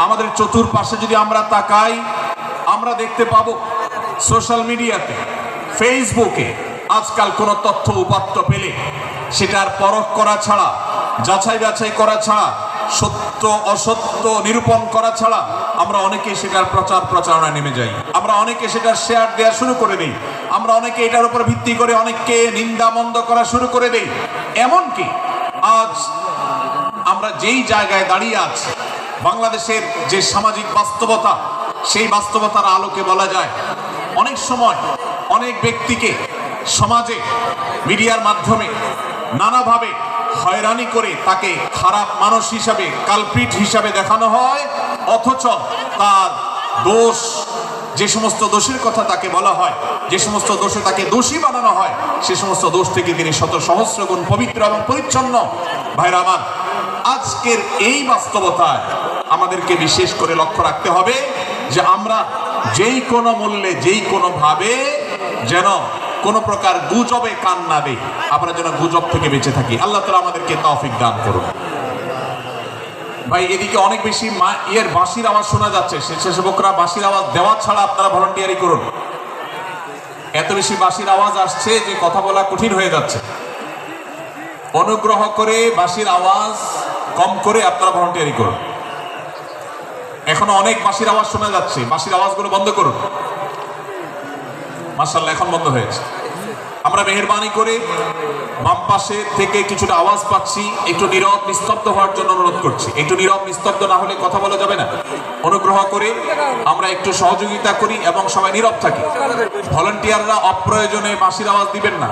আমাদের চতুর্পাশে যদি আমরা তাকাই, আমরা দেখতে পাবো সোশ্যাল মিডিয়াতে, ফেসবুকে আজকাল কোনো তথ্য উপাত্ত পেলে সেটার পরখ করা ছাড়া, যাচাই বাছাই করা ছাড়া, সত্য অসত্য নিরূপণ করা ছাড়া আমরা অনেকে সেটার প্রচারণায় নেমে যাই। আমরা অনেকে সেটার শেয়ার দেওয়া শুরু করে দিই। আমরা অনেকে এটার উপর ভিত্তি করে অনেককে নিন্দা মন্দ করা শুরু করে দেই। এমনকি আজ আমরা যেই জায়গায় দাঁড়িয়ে আছি, বাংলাদেশের যে সামাজিক বাস্তবতা, সেই বাস্তবতার আলোকে বলা যায় অনেক সময় অনেক ব্যক্তিকে সমাজে মিডিয়ার মাধ্যমে নানাভাবে হয়রানি করে তাকে খারাপ মানুষ হিসাবে, কালপ্রিট হিসাবে দেখানো হয়, অথচ তার দোষ, যে সমস্ত দোষের কথা তাকে বলা হয়, যে সমস্ত দোষে তাকে দোষী বানানো হয়, সে সমস্ত দোষ থেকে তিনি শত সহস্র গুণ পবিত্র এবং পরিচ্ছন্ন। ভাইরা আমার, আজকের এই বাস্তবতায় আমাদেরকে বিশেষ করে লক্ষ্য রাখতে হবে যে আমরা যেই কোনো মূল্যে, যেই কোনো ভাবে যেন কোনো প্রকার গুজবে কান না দেই, আমরা যেন গুজব থেকে বেঁচে থাকি। আল্লাহ তাআলা আমাদেরকে তৌফিক দান করুন। ভাই, এদিকে অনেক বেশি বাঁশির আওয়াজ শোনা যাচ্ছে। স্বেচ্ছাসেবকরা বাঁশির আওয়াজ দেওয়া ছাড়া আপনারা ভলান্টিয়ারি করুন। এত বেশি বাঁশির আওয়াজ আসছে যে কথা বলা কঠিন হয়ে যাচ্ছে। অনুগ্রহ করে বাঁশির আওয়াজ কম করে আপনারা ভলান্টিয়ারি করুন। এখনো অনেক বাঁশির আওয়াজ শোনা যাচ্ছে, বাঁশির আওয়াজগুলো বন্ধ করুন। মাশাআল্লাহ, এখন বন্ধ হয়েছে। আমরা মেহেরবানি করে বাম পাশে থেকে কিছুটা আওয়াজ পাচ্ছি, একটু নীরব নিস্তব্ধ হওয়ার জন্য অনুরোধ করছি। একটু নীরব নিস্তব্ধ না হলে কথা বলা যাবে না। অনুগ্রহ করে আমরা একটু সহযোগিতা করি এবং সবাই নীরব থাকি। ভলান্টিয়াররা অপ্রয়োজনে বাঁশির আওয়াজ দিবেন না,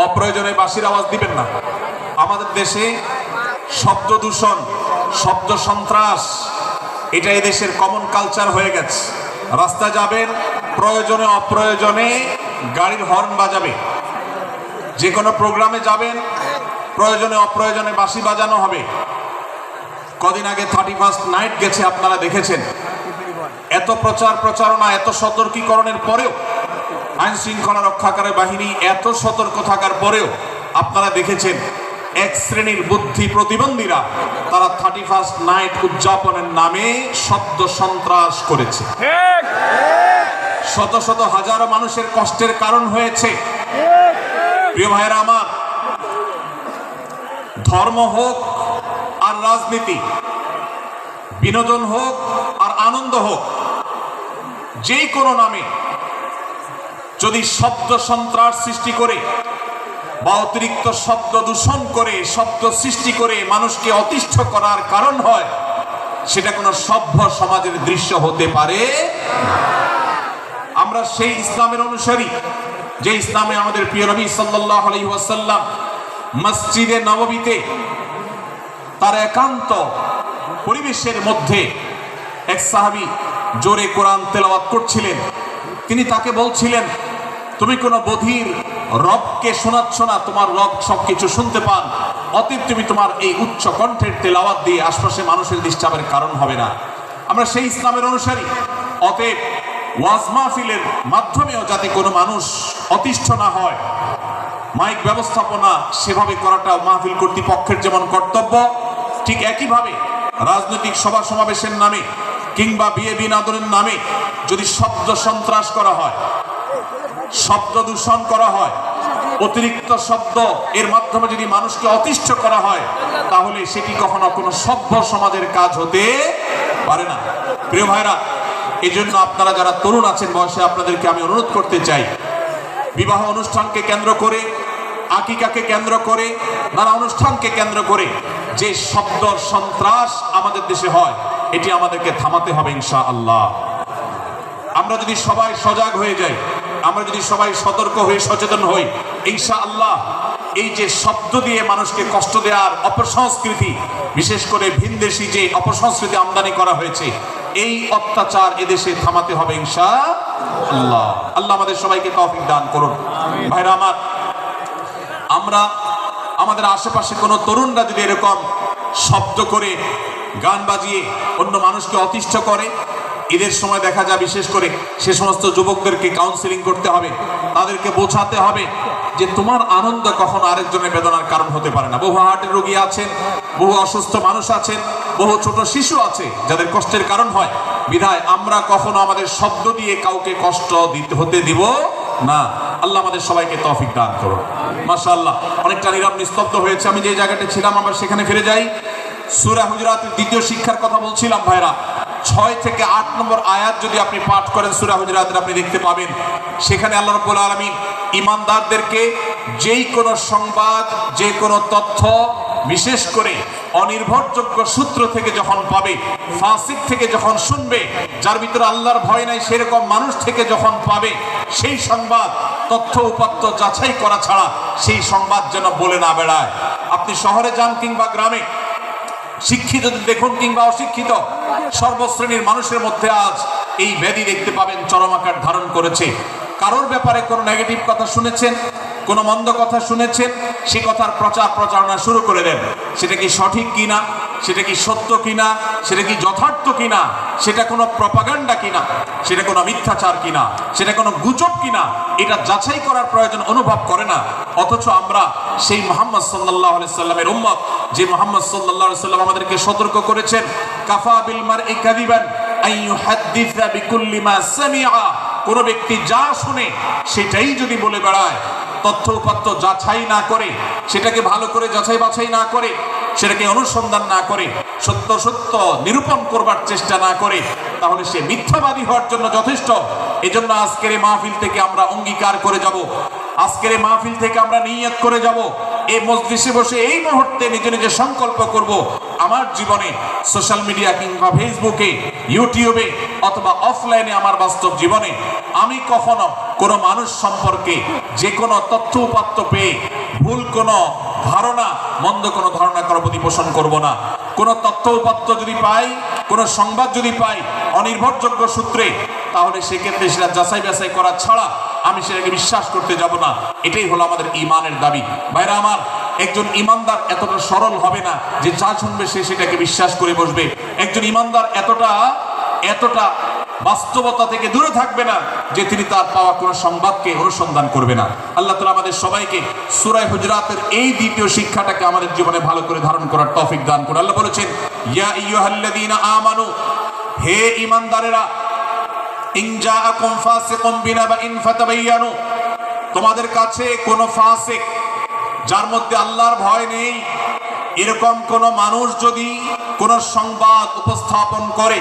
অপ্রয়োজনে বাঁশির আওয়াজ দিবেন না। আমাদের দেশে শব্দ দূষণ, শব্দ সন্ত্রাস, এটা এদেশের কমন কালচার হয়ে গেছে। রাস্তা যাবেন, প্রয়োজনে অপ্রয়োজনে গাড়ির হর্ন বাজাবে। যে কোনো প্রোগ্রামে যাবেন, প্রয়োজনে অপ্রয়োজনে বাঁশি বাজানো হবে। কদিন আগে 31st নাইট গেছে, আপনারা দেখেছেন। এত প্রচারণা, এত সতর্কীকরণের পরেও, আইন শৃঙ্খলা রক্ষাকারী বাহিনী এত সতর্ক থাকার পরেও আপনারা দেখেছেন এক শ্রেণীর বুদ্ধি প্রতিবন্ধীরা তারা 31st নাইট উদযাপনের নামে শব্দ সন্ত্রাস করেছে। শত শত হাজারো মানুষের কষ্টের কারণ হয়েছে। প্রিয় ভাইয়েরা আমার, ধর্ম হোক আর রাজনীতি, বিনোদন হোক আর আনন্দ হোক, যে কোনো নামে যদি শব্দ সন্ত্রাস সৃষ্টি করে বা অতিরিক্ত শব্দ দূষণ করে, শব্দ সৃষ্টি করে মানুষকে অতিষ্ঠ করার কারণ হয়, সেটা কোনো সভ্য সমাজের দৃশ্য হতে পারে। আমরা সেই ইসলামের অনুসারী যে ইসলামে আমাদের প্রিয় নবী সাল্লাল্লাহু আলাইহি ওয়াসাল্লাম মসজিদে নববীতে তার একান্ত পরিবেশের মধ্যে এক সাহাবী জোরে কোরআন তেলাওয়াত করছিলেন। তিনি তাকে বলছিলেন, তুমি কোনো বধির রবকে শোনাচ্ছ না, তোমার রব সবকিছু শুনতে পান, অতএব তুমি তোমার এই উচ্চ কণ্ঠের তেলাওয়াত দিয়ে আশপাশে মানুষের ডিস্টার্বের কারণ হবে না। আমরা সেই ইসলামের অনুসারী, অতএব ওয়াজ মাহফিলের মাধ্যমেও যাতে কোনো মানুষ অতিষ্ঠ না হয়, মাইক ব্যবস্থাপনা সেভাবে করাটা মাহফিল কর্তৃপক্ষের যেমন কর্তব্য, ঠিক একইভাবে রাজনৈতিক সভা সমাবেশের নামে কিংবা বিয়ে বিনোদনের নামে যদি শব্দ সন্ত্রাস করা হয়, শব্দ দূষণ করা হয়, অতিরিক্ত শব্দ এর মাধ্যমে যদি মানুষকে অতিষ্ঠ করা হয়, তাহলে সেটি কখনো কোনো সভ্য সমাজের কাজ হতে পারে না। প্রিয় ভাইরা, এই জন্য আপনারা যারা তরুণ আছেন বয়সে, আপনাদেরকে আমি অনুরোধ করতে চাই, বিবাহ অনুষ্ঠানকে কেন্দ্র করে, আকিকাকে কেন্দ্র করে, নানা অনুষ্ঠানকে কেন্দ্র করে যে শব্দ সন্ত্রাস আমাদের দেশে হয়, এটি আমাদেরকে থামাতে হবে ইনশাআল্লাহ। আমরা যদি সবাই সজাগ হয়ে যাই, আমরা যদি সবাই সতর্ক হয়ে সচেতন হই, ইনশাআল্লাহ এই যে শব্দ দিয়ে মানুষকে কষ্ট দেওয়ার অপসংস্কৃতি, বিশেষ করে ভিনদেশি যে অপসংস্কৃতি আমদানি করা হয়েছে, এই অত্যাচার এদেশে থামাতে হবে ইনশাআল্লাহ। আল্লাহ আমাদের সবাইকে তৌফিক দান করুন। ভাইরা আমার, আমরা আমাদের আশেপাশে কোনো তরুণরা যদি এরকম শব্দ করে, গান বাজিয়ে অন্য মানুষকে অতিষ্ঠ করে, ঈদের সময় দেখা যায় বিশেষ করে সে সমস্ত যুবকদেরকে কাউন্সিলিং করতে হবে, তাদেরকে বোঝাতে হবে যে তোমার আনন্দ কখনো আরেকজনের বেদনার কারণ হতে পারে না। বহু হার্টের রোগী আছেন, বহু অসুস্থ মানুষ আছেন, বহু ছোট শিশু আছে যাদের কষ্টের কারণ হয়। বিধায় আমরা কখনো আমাদের শব্দ দিয়ে কাউকে কষ্ট হতে দিব না। আল্লাহ আমাদের সবাইকে তৌফিক দান করুন। মাশাআল্লাহ, অনেকটা নীরব নিস্তব্ধ হয়েছে। আমি যে জায়গাটা ছিলাম আবার সেখানে ফিরে যাই। সূরা হুজুরাতের দ্বিতীয় শিক্ষার কথা বলছিলাম ভাইরা। 6 থেকে 8 নম্বর আয়াত যদি আপনি পাঠ করেন সূরা হুজুরাতের, আপনি দেখতে পাবেন সেখানে আল্লাহ রাব্বুল আলামিন ঈমানদারদেরকে যেই কোনো সংবাদ, যে কোনো তথ্য, বিশেষ করে অনির্ভরযোগ্য সূত্র থেকে যখন পাবে, ফাসিক থেকে যখন শুনবে, যার ভিতরে আল্লাহর ভয় নাই সেরকম মানুষ থেকে যখন পাবে, সেই সংবাদ তথ্য উপাত্ত যাচাই করা ছাড়া সেই সংবাদ যেন বলে না বেড়ায়। আপনি শহরে যান কিংবা গ্রামে, শিক্ষিত দেখুন কিংবা অশিক্ষিত, সর্বশ্রেণীর মানুষের মধ্যে আজ এই ব্যাধি দেখতে পাবেন চরম আকার ধারণ করেছে। কারোর ব্যাপারে কোনো নেগেটিভ কথা শুনেছেন, কোনো মন্দ কথা শুনেছেন, সে কথার প্রচার প্রচারণা শুরু করে দেন। সেটা কি সঠিক কিনা, সেটা কি সত্য কিনা, সেটা কি যথার্থ কিনা, সেটা কোনো প্রপাগান্ডা কিনা, সেটা কোনো মিথ্যাচার কিনা, সেটা কোনো গুজব কিনা, এটা যাচাই করার প্রয়োজন অনুভব করে না। অথচ আমরা সেই মুহাম্মদ সাল্লাল্লাহু আলাইহি সাল্লামের উম্মত, যে মুহাম্মদ সাল্লাল্লাহু আলাইহি সাল্লাম আমাদেরকে সতর্ক করেছেন, কাফা বিল মারই কাযিবান আন ইউহাদ্দিসা বিকুল্লি মা সামিআ, কোন ব্যক্তি যা শুনে সেটাই যদি বলে বেড়ায়, তথ্য উপাত্ত যাচাই না করে, সেটাকে ভালো করে যাচাই বাছাই না করে, সেটাকে অনুসন্ধান না করে, সত্য সত্য নিরূপণ করবার চেষ্টা না করে, তাহলে সে মিথ্যাবাদী হওয়ার জন্য যথেষ্ট। এজন্য আজকের এই মাহফিল থেকে আমরা অঙ্গীকার করে যাব, আজকের এই মাহফিল থেকে আমরা নিয়ত করে যাব, এই মজলিসে বসে এই মুহূর্তে নিজে নিজে সংকল্প করব, আমার জীবনে সোশ্যাল মিডিয়া কিংবা ফেসবুকে, ইউটিউবে অথবা অফলাইনে আমার বাস্তব জীবনে আমি কখনো কোনো মানুষ সম্পর্কে যে কোনো তথ্য উপাত্ত পেয়ে ভুল কোনো ধারণা, মন্দ কোনো ধারণা কারো প্রতি পোষণ করব না। কোনো তথ্য উপাত্ত যদি পাই, কোনো সংবাদ যদি পাই অনির্ভরযোগ্য সূত্রে, তাহলে সেক্ষেত্রে সেটা যাচাই বাছাই করা ছাড়া আমি সেটাকে বিশ্বাস করতে যাব না। এটাই হলো আমাদের ঈমানের দাবি। ভাইরা আমার, একজন ঈমানদার এতটা সরল হবে না যে যা শুনবে সে সেটাকে বিশ্বাস করে বসবে। একজন ঈমানদার এতটা বাস্তবতা থেকে দূরে থাকবে না যে তিনি তার পাওয়া কোনো সংবাদকে অনুসন্ধান করবে না। আল্লাহ তাআলা আমাদের সবাইকে সূরা হুজুরাতের এই দ্বিতীয় শিক্ষাটাকে আমাদের জীবনে ভালো করে ধারণ করার তৌফিক দান করুন। আল্লাহ বলেছেন, ইয়া আইয়ুহাল্লাযীনা আমানু, হে ঈমানদারেরা, ইন জাআকুম ফাসিকুম বিনাবাইন ফাতাবায়ানু, তোমাদের কাছে কোনো ফাসিক, যার মধ্যে আল্লাহর ভয় নেই, এরকম কোন মানুষ যদি কোনো সংবাদ উপস্থাপন করে,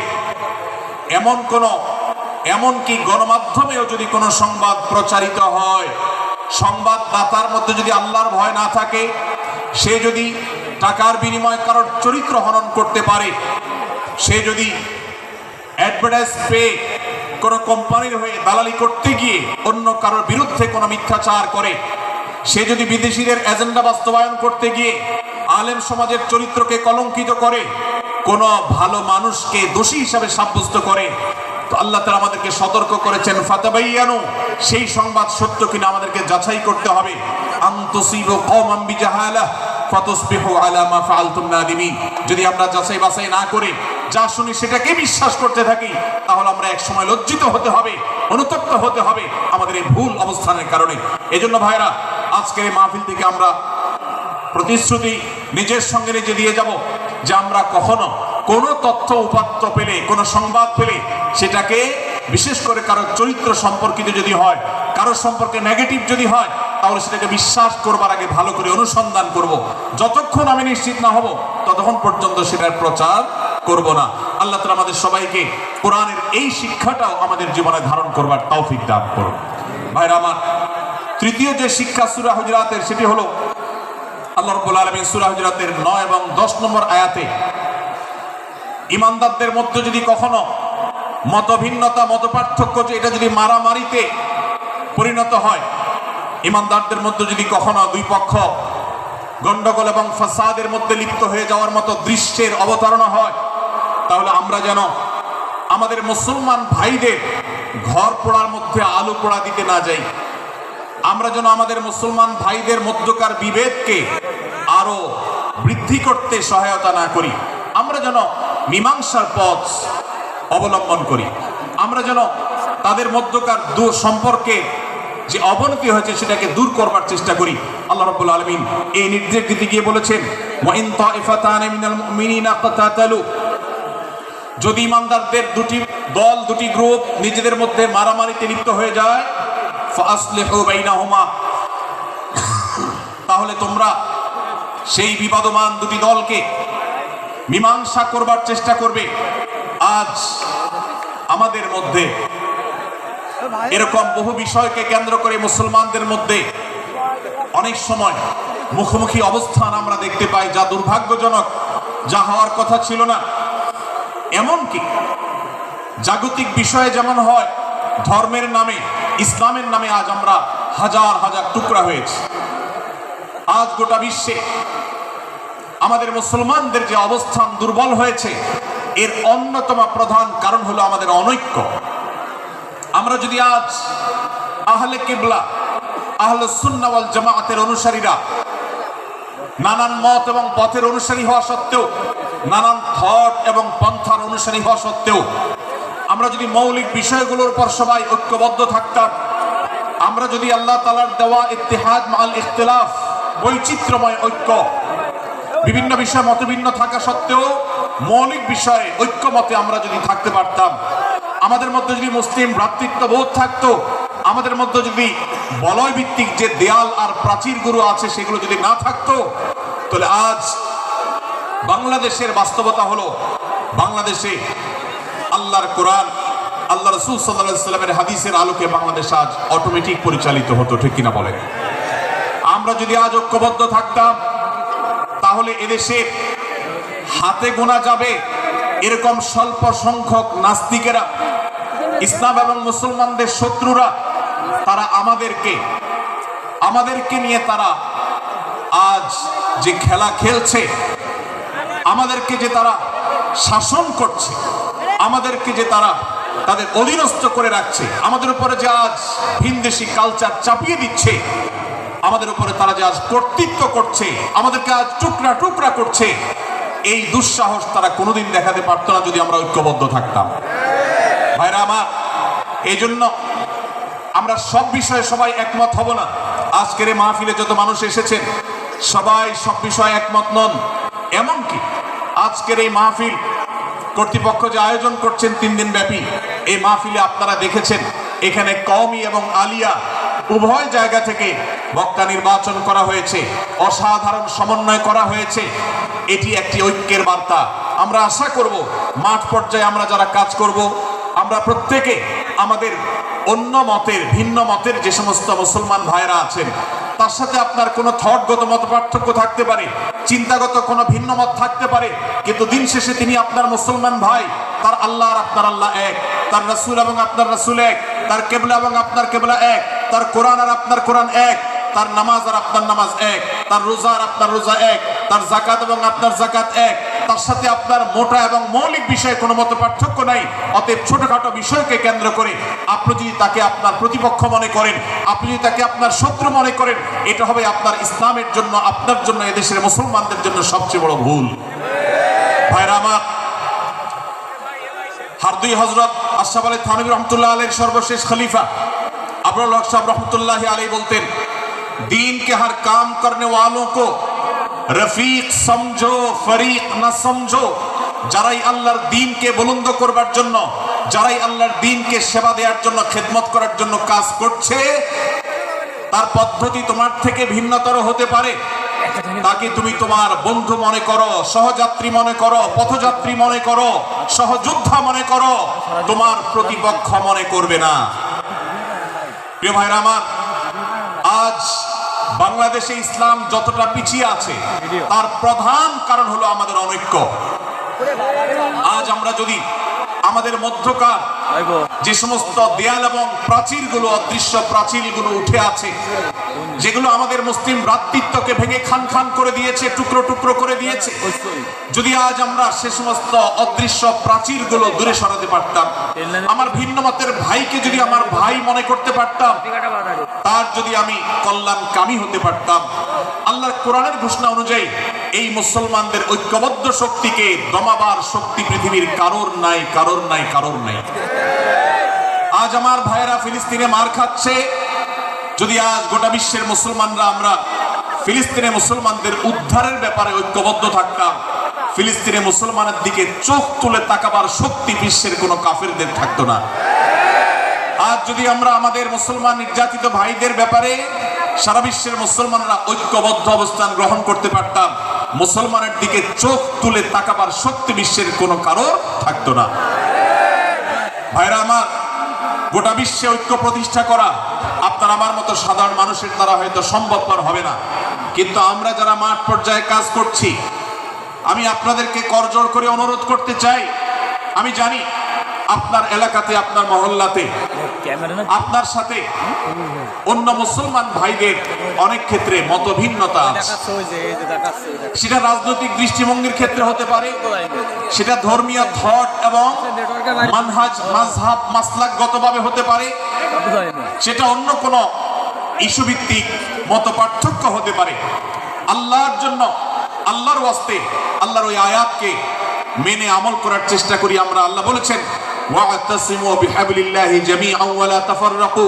এমনকি গণমাধ্যমেও যদি কোনো সংবাদ প্রচারিত হয়, সংবাদদাতার মধ্যে যদি আল্লাহর ভয় না থাকে, সে যদি টাকার বিনিময়ে কারোর চরিত্র হনন করতে পারে, সে যদি অ্যাডভার্টাইজ পেয়ে কোনো কোম্পানির হয়ে দালালি করতে গিয়ে অন্য কারোর বিরুদ্ধে কোনো মিথ্যাচার করে, সে যদি বিদেশিদের এজেন্ডা বাস্তবায়ন করতে গিয়ে আলেম সমাজের চরিত্রকে কলঙ্কিত করে, কোনো ভালো মানুষকে দোষী হিসাবে সাব্যস্ত করে, তো আল্লাহ তাআলা আমাদেরকে সতর্ক করেছেন, ফাতাবায়ানু, সেই সংবাদ সত্য কিনা আমাদেরকে যাচাই করতে হবে। আন তুসিবু কওমান বিজাহালাহ ফাতুসবিহু আলা মা ফাআলতুম নাদিমিন, যদি আমরা যাচাই বাছাই না করে যা শুনি সেটাকে বিশ্বাস করতে থাকি, তাহলে আমরা এক সময় লজ্জিত হতে হবে, অনুতপ্ত হতে হবে আমাদের এই ভুল অবস্থানের কারণে। এজন্য ভাইরা, আজকের এই মাহফিল থেকে আমরা প্রতিশ্রুতি নিজের সঙ্গে নিজে দিয়ে যাব যে আমরা কখনো কোনো তথ্য উপাত্ত পেলে, কোনো সংবাদ পেলে, সেটাকে বিশেষ করে কারো চরিত্র সম্পর্কিত যদি হয়, কারো সম্পর্কে নেগেটিভ যদি হয়, তাহলে সেটাকে বিশ্বাস করবার আগে ভালো করে অনুসন্ধান করব। যতক্ষণ আমি নিশ্চিত না হব ততক্ষণ পর্যন্ত সেটার প্রচার করব না। আল্লাহ তাআলা আমাদের সবাইকে কোরআনের এই শিক্ষাটাও আমাদের জীবনে ধারণ করবার তৌফিক দান করুন। ভাইরা আমার, তৃতীয় যে শিক্ষা সূরা হুজুরাতের, সেটি হলো আল্লাহ রাব্বুল আলামিন সূরা হুজুরাতের 9 এবং 10 নম্বর আয়াতে ইমানদারদের মধ্যে যদি কখনো মতভিন্নতা, মতপার্থক্য, যে এটা যদি মারামারিতে পরিণত হয়, ইমানদারদের মধ্যে যদি কখনো দুই পক্ষ গন্ডগোল এবং ফাসাদের মধ্যে লিপ্ত হয়ে যাওয়ার মতো দৃশ্যের অবতারণা হয়, তাহলে আমরা যেন আমাদের মুসলমান ভাইদের ঘর পোড়ার মধ্যে আলু পোড়া দিতে না যাই। আমরা যেন আমাদের মুসলমান ভাইদের মধ্যকার বিভেদকে আরো বৃদ্ধি করতে সহায়তা না করি। আমরা যেন মীমাংসার পথ অবলম্বন করি। আমরা যেন তাদের মধ্যকার সম্পর্কে যে অবনতি হয়েছে সেটাকে দূর করবার চেষ্টা করি। আল্লাহ রাব্বুল আলামিন এই নির্দেশ দিতে গিয়ে বলেছেন, ওয়া ইন তাইফাতানি মিনাল মুমিনিনা ইকতাতালু, যদি ইমানদারদের দুটি দল, দুটি গ্রুপ নিজেদের মধ্যে মারামারিতে লিপ্ত হয়ে যায়, ফাসলিহু বাইনাহুমা, তাহলে তোমরা সেই বিবাদমান দুটি দলকে মীমাংসা করবার চেষ্টা করবে। আজ আমাদের মধ্যে এরকম বহু বিষয়কে কেন্দ্র করে মুসলমানদের মধ্যে অনেক সময় মুখোমুখি অবস্থান আমরা দেখতে পাই, যা দুর্ভাগ্যজনক, যা হওয়ার কথা ছিল না। এমনকি জাগতিক বিষয়ে যেমন হয়, ধর্মের নামে, ইসলামের নামে আজ আমরা হাজার হাজার টুকরা হয়েছি। আজ গোটা বিশ্বে আমাদের মুসলমানদের যে অবস্থান দুর্বল হয়েছে, এর অন্যতম প্রধান কারণ হলো আমাদের অনৈক্য। আমরা যদি আজ আহলে কিবলা, আহলে সুন্নাহ ওয়াল জামাআতের অনুসারীরা নানান মত এবং পথের অনুসারী হওয়া সত্ত্বেও, নানান থট এবং পন্থার অনুসারী হওয়া সত্ত্বেও, আমরা যদি মৌলিক বিষয়গুলোর উপর সবাই ঐক্যবদ্ধ থাকতাম, আমরা যদি আল্লাহ তাআলার দেওয়া ইত্তিহাদ মাল ইখতিলাফ, বৈচিত্র্যময় ঐক্য, বিভিন্ন বিষয়ে মতভিন্ন থাকা সত্ত্বেও মৌলিক বিষয়ে ঐক্যমতে আমরা যদি থাকতে পারতাম, আমাদের মধ্যে যদি মুসলিম ভ্রাতৃত্ববোধ থাকতো, আমাদের মধ্যে যদি বলয় ভিত্তিক যে দেয়াল আর প্রাচীরগুলো আছে সেগুলো যদি না থাকতো, তাহলে আজ বাংলাদেশের বাস্তবতা হলো, বাংলাদেশে আল্লাহর কোরআন, আল্লাহ রাসূল সাল্লাল্লাহু আলাইহি ওয়াসাল্লামের হাদিসের আলোকে বাংলাদেশ আজ অটোমেটিক পরিচালিত হতো, ঠিক কিনা বলেন? আমরা যদি আজ ঐক্যবদ্ধ থাকতাম, তাহলে এদেশে হাতে গোনা যাবে এরকম স্বল্প সংখ্যক নাস্তিকেরা, ইসলাম এবং মুসলমানদের শত্রুরা, তারা আমাদেরকে নিয়ে তারা আজ যে খেলা খেলছে, আমাদেরকে যে তারা শাসন করছে, আমাদেরকে যে তারা তাদের অধীনস্থ করে রাখছে, আমাদের উপরে যে আজ ভিনদেশি কালচার চাপিয়ে দিচ্ছে, আমাদের উপরে তারা যে আজ কর্তৃত্ব করছে, আমাদেরকে আজ টুকরা টুকরা করছে, এই দুঃসাহস তারা কোনোদিন দেখাতে পারতো না যদি আমরা ঐক্যবদ্ধ থাকতাম। ভাইরা আমার, এই জন্য আমরা সব বিষয়ে সবাই একমত হব না। আজকের এই মাহফিলে যত মানুষ এসেছেন সবাই সব বিষয়ে একমত নন। এমনকি আজকের এই মাহফিল কর্তৃপক্ষ যে আয়োজন করছেন 3 দিন ব্যাপী, এই মাহফিলে আপনারা দেখেছেন এখানে কওমি এবং আলিয়া উভয় জায়গা থেকে বক্তা নির্বাচন করা হয়েছে, অসাধারণ সমন্বয় করা হয়েছে। এটি একটি ঐক্যের বার্তা। আমরা আশা করব মাঠ পর্যায়ে আমরা যারা কাজ করব, আমরা প্রত্যেকে আমাদের অন্য মতের, ভিন্ন মতের যে সমস্ত মুসলমান ভাইরা আছেন, তার সাথে আপনার কোনো থটগত মত পার্থক্য থাকতে পারে, চিন্তাগত কোনো ভিন্ন মত থাকতে পারে, কিন্তু দিন শেষে তিনি আপনার মুসলমান ভাই। তার আল্লাহ আর আপনার আল্লাহ এক, তার রাসূল এবং আপনার রাসূল এক, তার কিবলা এবং আপনার কিবলা এক, তার কোরআন আর আপনার কোরআন এক, তার নামাজ আর আপনার নামাজ এক, তার রোজা আর আপনার রোজা এক, তার যাকাত এবং আপনার যাকাত এক, তার সাথে আপনার মোটা এবং মৌলিক বিষয়ে কোনো মত পার্থক্য নাই। অতএব ছোটখাটো বিষয়কে কেন্দ্র করে আপনি যদি তাকে আপনার প্রতিপক্ষ মনে করেন, আপনি যদি তাকে আপনার শত্রু মনে করেন, এটা হবে আপনার ইসলামের জন্য, আপনার জন্য, এদেশের মুসলমানদের জন্য সবচেয়ে বড় ভুল। ভাইরা আমার, হারদুই হযরত আশরাফ আলী থানভী রহমতুল্লাহ আলাইহির সর্বশেষ খলিফা আবুল হক সাহেব রহমতুল্লাহ আলাইহি বলতেন, दीन के हर काम करने वालों को रफीक समझो, फरीक ना समझो। যারাই আল্লাহর দ্বীনকে বুলন্দ করবার জন্য, যারাই আল্লাহর দ্বীনকে সেবা দেওয়ার জন্য, খেদমত করার জন্য কাজ করছে, তার পদ্ধতি তোমার থেকে ভিন্নতর হতে পারে, তাকে তুমি তোমার বন্ধু মনে করো, সহযাত্রী মনে করো, পথযাত্রী মনে করো, সহযোদ্ধা মনে করো, তোমার প্রতিপক্ষ মনে করবে না। প্রিয় ভাইরা আমার, আজ বাংলাদেশে ইসলাম যতটা পিছিয়ে আছে তার প্রধান কারণ হলো আমাদের অনৈক্য। আজ আমরা যদি আমাদের মধ্যকার যে সমস্ত দেয়াল এবং প্রাচীরগুলো, অদৃশ্য প্রাচীরগুলো উঠে আছে, যেগুলো আমাদের মুসলিম ভ্রাতৃত্বকে ভেঙে খান খান করে দিয়েছে, টুকরো টুকরো করে দিয়েছে, যদি আজ আমরা সে সমস্ত অদৃশ্য প্রাচীরগুলো দূরে সরাতে পারতাম, আমার ভিন্ন মতের ভাইকে যদি আমার ভাই মনে করতে পারতাম, তার যদি আমি কল্যাণকামী হতে পারতাম, আল্লাহর কোরআনের ঘোষণা অনুযায়ী এই মুসলমানদের ঐক্যবদ্ধ শক্তিকে দমাবার শক্তি পৃথিবীর কারোর নাই, কারোর নাই, কারোর নাই। আজ আমার ভাইয়েরা ফিলিস্তিনে মার খাচ্ছে, যদি আজ গোটা বিশ্বের মুসলমানরা আমরা ফিলিস্তিনে মুসলমানদের উদ্ধারের ব্যাপারে ঐক্যবদ্ধ থাকতাম, ফিলিস্তিনে মুসলমানের দিকে চোখ তুলে তাকাবার শক্তি বিশ্বের কোনো কাফেরদের থাকতো না। আজ যদি আমরা আমাদের মুসলমান নির্যাতিত ভাইদের ব্যাপারে সারা বিশ্বের মুসলমানরা ঐক্যবদ্ধ অবস্থান গ্রহণ করতে পারতাম, মুসলমানের দিকে চোখ তুলে তাকাবার শক্তি বিশ্বের কোনো কারো থাকতো না। ভাইরা আমার, গোটা বিশ্বে ঐক্য প্রতিষ্ঠা করা আপনার আমার মতো সাধারণ মানুষের দ্বারা হয়তো সম্ভবপর হবে না, কিন্তু আমরা যারা মাঠ পর্যায়ে কাজ করছি, আমি আপনাদেরকে করজোড় করে অনুরোধ করতে চাই। আমি জানি আপনার এলাকাতে, আপনার মহল্লাতে আপনার সাথে অন্য মুসলমান ভাইদের অনেক ক্ষেত্রে মতভিন্নতা আছে। সেটা রাজনৈতিক দৃষ্টিভঙ্গির ক্ষেত্রে হতে পারে, সেটা ধর্মীয় থট এবং মানহাজ, মাযহাব, মাসলাকগতভাবে হতে পারে, সেটা অন্য কোনো ইস্যু ভিত্তিক মত পার্থক্য হতে পারে। আল্লাহর জন্য, আল্লাহর ওয়াস্তে, আল্লাহর ওই আয়াতকে মেনে আমল করার চেষ্টা করি আমরা। আল্লাহ বলেছেন, ওয়া'তাসিমু বিহাবলিল্লাহি জামিআন ওয়া লা তাফাররাকু,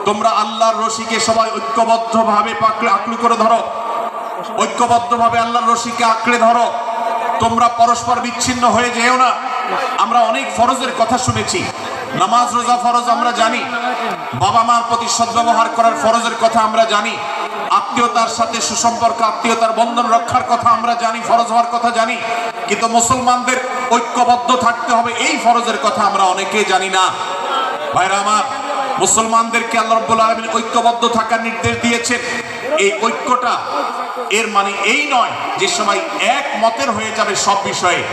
তোমরা আল্লাহর রশিকে সবাই ঐক্যবদ্ধভাবে আঁকড়ে করে ধরো, ঐক্যবদ্ধভাবে আল্লাহর রশিকে আঁকড়ে ধরো, তোমরা পরস্পর বিচ্ছিন্ন হয়ে যেও না। আমরা অনেক ফরজের কথা শুনেছি, নামাজ রোজা ফরজ আমরা জানি, বাবা মার প্রতি সদ্ব্যবহার করার ফরজের কথা আমরা জানি, আত্মীয়তার সাথে সুসম্পর্ক, আত্মীয়তার বন্ধন রক্ষার কথা আমরা জানি, ফরজ হওয়ার কথা জানি, কিন্তু মুসলমানদের ঐক্যবদ্ধ থাকতে হবে এই ফরজের কথা আমরা অনেকেই জানি না। ভাইরা আমার, মুসলমানদেরকে আল্লাহ রাব্বুল আলামিন ঐক্যবদ্ধ থাকার নির্দেশ দিয়েছেন। এই ঐক্যটা এর মানে এই নয় যে সবাই এক মতের হয়ে যাবে সব বিষয়ে।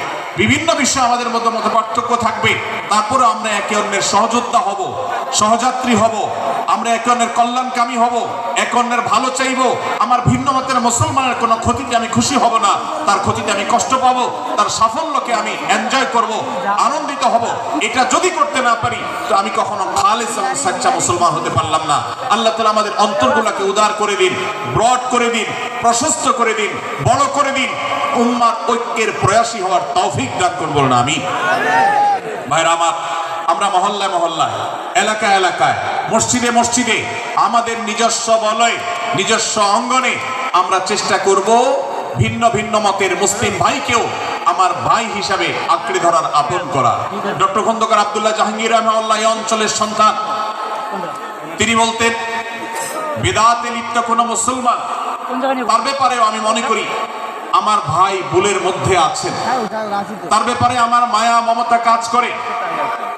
বিভিন্ন বিষয়ে আমাদের মধ্যে মত পার্থক্য থাকবে, তারপরে আমরা একে অন্যের সহযোদ্ধা হব, সহযাত্রী হব, আমরা একে অন্যের কল্যাণকামী হব, একে অন্যের ভালো চাইব। আমার ভিন্ন মতের মুসলমানের কোনো ক্ষতিতে আমি খুশি হব না, তার ক্ষতিতে আমি কষ্ট পাবো, তার সাফল্যকে আমি এনজয় করব, আনন্দিত হব। এটা যদি করতে না পারি তো আমি কখনো খালেস এবং সাচ্চা মুসলমান হতে পারলাম না। আল্লাহ তাআলা আমাদের অন্তরগুলোকে উদার করে দিন, ব্রড করে দিন, প্রশস্ত করে দিন, বড় করে দিন, উম্মার ঐক্যের প্রয়াসী হওয়ার তৌফিক দান করবো না আমি। ভাইরা আমার, আমরা মহল্লায় মহল্লায়, এলাকায় এলাকায়, মসজিদে মসজিদে, আমাদের নিজস্ব বলয়ে, নিজস্ব অঙ্গনে আমরা চেষ্টা করব ভিন্ন ভিন্ন মতের মুসলিম ভাইকেও আমার ভাই হিসাবে আঁকড়ে ধরার, আপন করা। ডক্টর খন্দকার আব্দুল্লাহ জাহাঙ্গীর রাহিমাহুল্লাহ এই অঞ্চলের সন্তান। তিনি বলতেন, বিদআতে লিপ্ত কোনো মুসলমান, তার ব্যাপারেও আমি মনে করি আমার ভাই ভুলের মধ্যে আছেন, তার ব্যাপারে আমার মায়া মমতা কাজ করে,